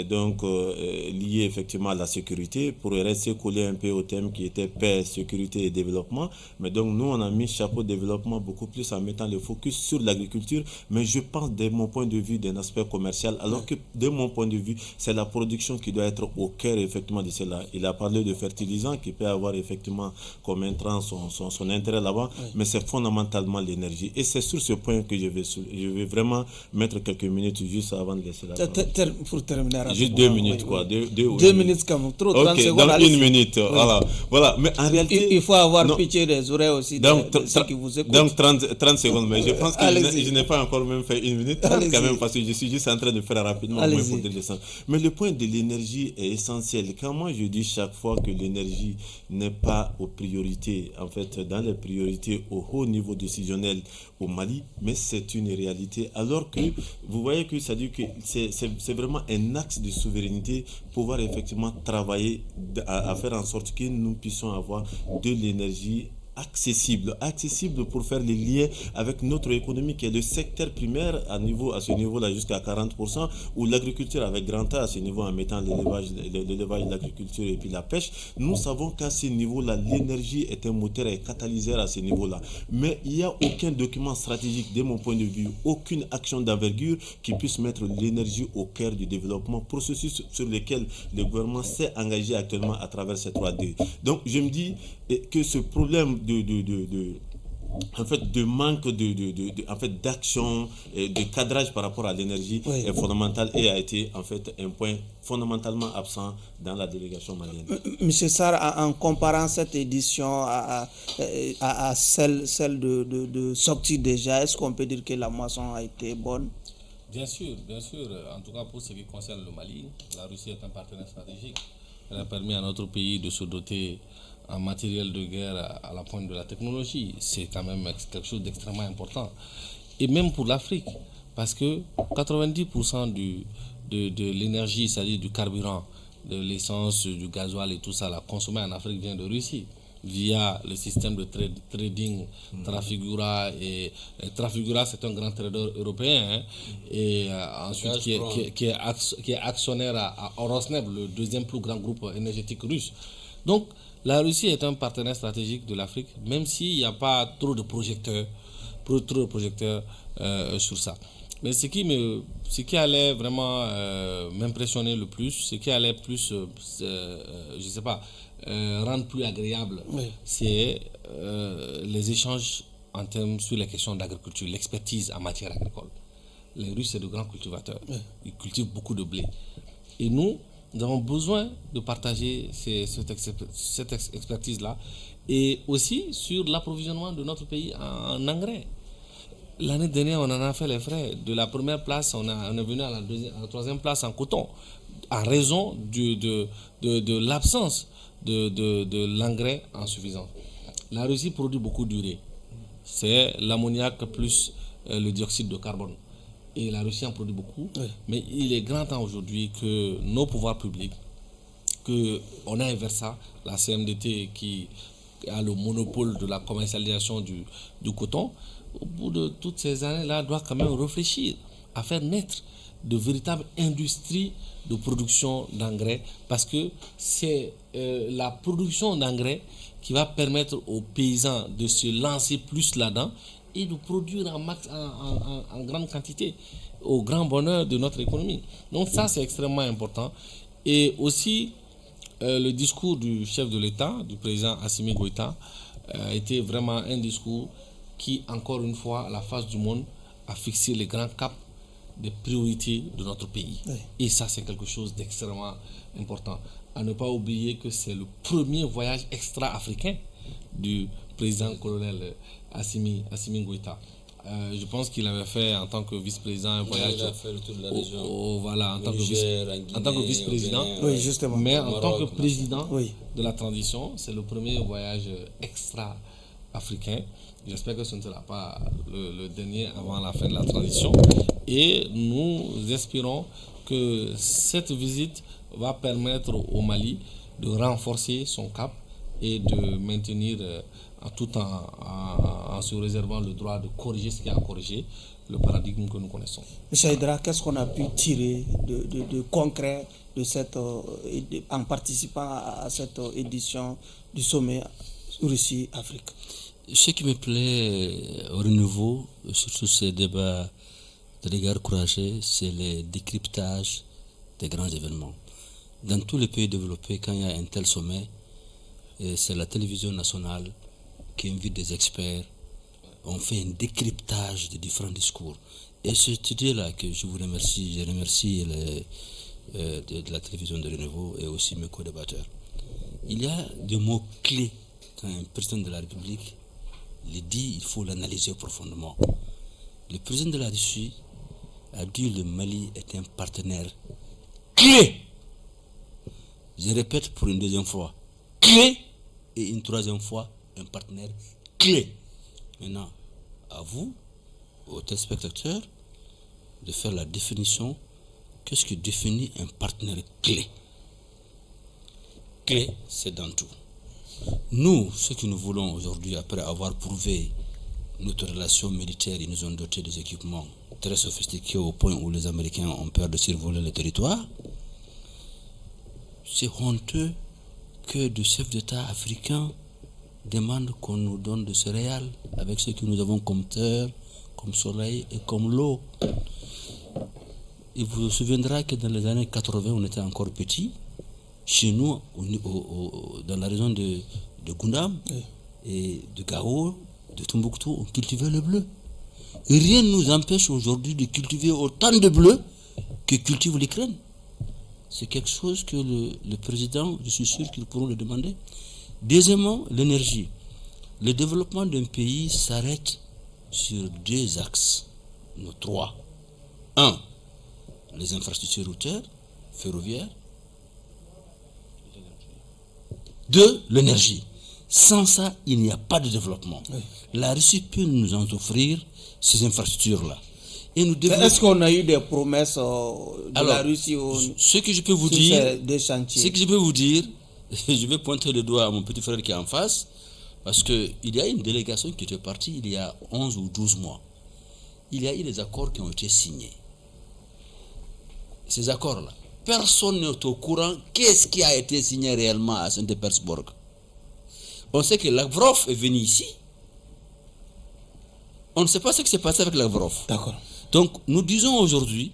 lié effectivement à la sécurité, pour rester collé un peu au thème qui était paix, sécurité et développement. Mais donc nous on a mis chapeau développement beaucoup plus en mettant le focus sur l'agriculture, mais je pense de mon point de vue d'un aspect commercial, alors que de mon point de vue c'est la production qui doit être au cœur effectivement de cela. Il a parlé de fertilisants qui peut avoir effectivement comme intrant son intérêt là-bas, mais c'est fondamentalement l'énergie, et c'est sur ce point que je vais vraiment mettre quelques minutes juste avant de laisser la parole. Pour terminer juste 2 minutes quoi, 2 minutes comme trop, 30 secondes. Donc 1 minute, voilà. Mais en réalité il faut avoir pitié des oreilles aussi de ceux qui vous écoutent. Donc 30 secondes, mais je pense que je n'ai pas encore même fait 1 minute quand même, parce que je suis juste en train de faire rapidement pour descendre. Mais le point de l'énergie est essentiel. Quand moi je dis chaque fois que l'énergie n'est pas aux priorités, en fait dans les priorités au haut niveau décisionnel au Mali, mais c'est une réalité, alors que vous voyez que ça dit que c'est vraiment un axe de souveraineté, pouvoir effectivement travailler à faire en sorte que nous puissions avoir de l'énergie accessible pour faire les liens avec notre économie qui est le secteur primaire à ce niveau-là jusqu'à 40%, ou l'agriculture avec grand A à ce niveau en mettant l'élevage, l'agriculture et puis la pêche. Nous savons qu'à ce niveau-là, l'énergie est un moteur et catalyseur à ce niveau-là. Mais il n'y a aucun document stratégique, de mon point de vue, aucune action d'envergure qui puisse mettre l'énergie au cœur du développement, processus sur lequel le gouvernement s'est engagé actuellement à travers ces 3D. Donc je me dis que ce problème de manque d'action et de cadrage par rapport à l'énergie est fondamental et a été en fait un point fondamentalement absent dans la délégation malienne. Monsieur Sarr, en comparant cette édition à celle de sortie déjà, est-ce qu'on peut dire que la moisson a été bonne? Bien sûr. En tout cas, pour ce qui concerne le Mali, la Russie est un partenaire stratégique. Elle a permis à notre pays de se doter en matériel de guerre à la pointe de la technologie. C'est quand même quelque chose d'extrêmement important. Et même pour l'Afrique, parce que 90% de l'énergie, c'est-à-dire du carburant, de l'essence, du gasoil et tout ça, là, consommé en Afrique vient de Russie, via le système de trading Trafigura. Et Trafigura, c'est un grand trader européen, et ensuite qui est actionnaire à Rosneft, le deuxième plus grand groupe énergétique russe. Donc, la Russie est un partenaire stratégique de l'Afrique, même s'il n'y a pas trop de projecteurs sur ça. Mais ce qui allait vraiment m'impressionner le plus, ce qui allait plus, rendre plus agréable, c'est les échanges en termes sur les questions d'agriculture, l'expertise en matière agricole. Les Russes, c'est de grands cultivateurs. Ils cultivent beaucoup de blé. Et nous avons besoin de partager cette expertise-là, et aussi sur l'approvisionnement de notre pays en engrais. L'année dernière, on en a fait les frais. De la première place, on est venu à la troisième place en coton, en raison de l'absence de l'engrais en suffisance. La Russie produit beaucoup d'urée. C'est l'ammoniac plus le dioxyde de carbone. Et la Russie en produit beaucoup. Mais il est grand temps aujourd'hui que nos pouvoirs publics, qu'on aille vers ça, la CMDT qui a le monopole de la commercialisation du coton, au bout de toutes ces années-là, doit quand même réfléchir à faire naître de véritables industries de production d'engrais, parce que c'est la production d'engrais qui va permettre aux paysans de se lancer plus là-dedans et de produire en grande quantité, au grand bonheur de notre économie. Donc ça, c'est extrêmement important. Et aussi, le discours du chef de l'État, du président Assimi Goïta, a été vraiment un discours qui, encore une fois, à la face du monde, a fixé les grands caps des priorités de notre pays. Et ça, c'est quelque chose d'extrêmement important. À ne pas oublier que c'est le premier voyage extra-africain du président colonel Assimi Goïta. Je pense qu'il avait fait en tant que vice-président un voyage. Il a fait le tour de la région. Voilà, en tant que vice-président. Oui, justement. Mais en tant que président de la transition, c'est le premier voyage extra-africain. J'espère que ce ne sera pas le dernier avant la fin de la transition. Et nous espérons que cette visite va permettre au Mali de renforcer son cap et de maintenir, tout en se réservant le droit de corriger ce qui a corrigé, le paradigme que nous connaissons. M. Aïdara, qu'est-ce qu'on a pu tirer de concret en participant à cette édition du sommet Russie-Afrique? Ce qui me plaît au renouveau, surtout ces débats de regard courageux, c'est le décryptage des grands événements. Dans tous les pays développés, quand il y a un tel sommet, c'est la télévision nationale qui invite des experts. On fait un décryptage de différents discours. Et cette idée-là que je vous remercie, je remercie de la télévision de renouveau et aussi mes co-débatteurs. Il y a des mots clés quand un président de la République le dit, il faut l'analyser profondément. Le président de la Russie a dit que le Mali est un partenaire clé. Je répète pour une deuxième fois, clé, et une troisième fois, un partenaire clé. Maintenant, à vous, aux téléspectateurs, de faire la définition. Qu'est-ce qui définit un partenaire clé? Clé, c'est dans tout. Nous, ce que nous voulons aujourd'hui, après avoir prouvé notre relation militaire, ils nous ont doté des équipements très sophistiqués au point où les Américains ont peur de survoler le territoire. C'est honteux que des chefs d'État africains demandent qu'on nous donne de céréales avec ce que nous avons comme terre, comme soleil et comme l'eau. Il vous souviendra que dans les années 80, on était encore petits. Chez nous, dans la région de Goundam et de Gao, de Tombouctou, on cultivait le bleu. Et rien ne nous empêche aujourd'hui de cultiver autant de bleu que cultive l'Ukraine. C'est quelque chose que le président, je suis sûr qu'ils pourront le demander. Deuxièmement, l'énergie. Le développement d'un pays s'arrête sur 2 axes, nos 3. 1, les infrastructures routières, ferroviaires. 2, l'énergie. Sans ça, il n'y a pas de développement. Oui. La Russie peut nous en offrir ces infrastructures-là. Est-ce qu'on a eu des promesses de la Russie ce que je peux vous dire, je vais pointer le doigt à mon petit frère qui est en face, parce qu'il y a une délégation qui était partie il y a 11 ou 12 mois. Il y a eu des accords qui ont été signés. Ces accords-là, personne n'est au courant qu'est-ce qui a été signé réellement à Saint-Pétersbourg. On sait que Lavrov est venu ici. On ne sait pas ce qui s'est passé avec Lavrov. D'accord. Donc, nous disons aujourd'hui,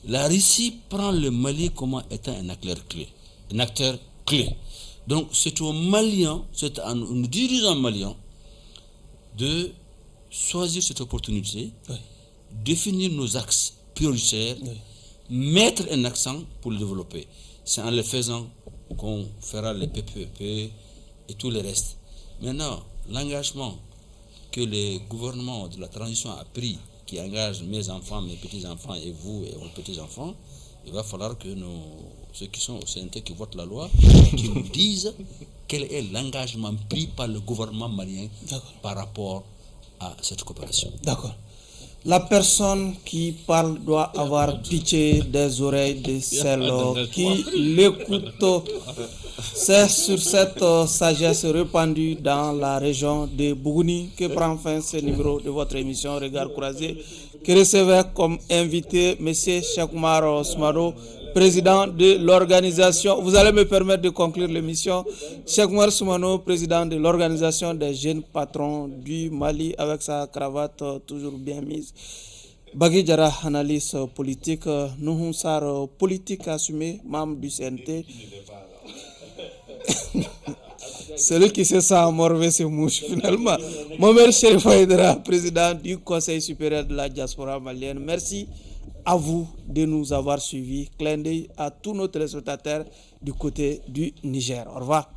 la Russie prend le Mali comme étant un acteur clé. Donc, c'est aux Maliens, c'est à nos dirigeants maliens de choisir cette opportunité, oui, définir nos axes prioritaires, oui, mettre un accent pour le développer. C'est en le faisant qu'on fera les PPP et tout le reste. Maintenant, l'engagement que le gouvernement de la transition a pris, qui engage mes enfants, mes petits-enfants et vous et vos petits-enfants, il va falloir que ceux qui sont au CNT, qui votent la loi, qui nous disent quel est l'engagement pris par le gouvernement malien par rapport à cette coopération. D'accord. La personne qui parle doit avoir pitié des oreilles de celles qui l'écoutent. C'est sur cette sagesse répandue dans la région de Bougouni que prend fin ce numéro de votre émission Regard Croisé, qui recevait comme invité M. Cheikh Oumar Soumano, président de l'organisation. Vous allez me permettre de conclure l'émission. Cheikh Oumar Soumano, président de l'organisation des jeunes patrons du Mali, avec sa cravate toujours bien mise. Bagui Diarra, analyse politique. Nuhun Sarr, politique assumé, membre du CNT. Celui qui se sent morvé se mouche finalement. Mohamed Cherif Aïdara, président du Conseil supérieur de la diaspora malienne. Merci à vous de nous avoir suivis. Clin d'œil à tous nos téléspectateurs du côté du Niger. Au revoir.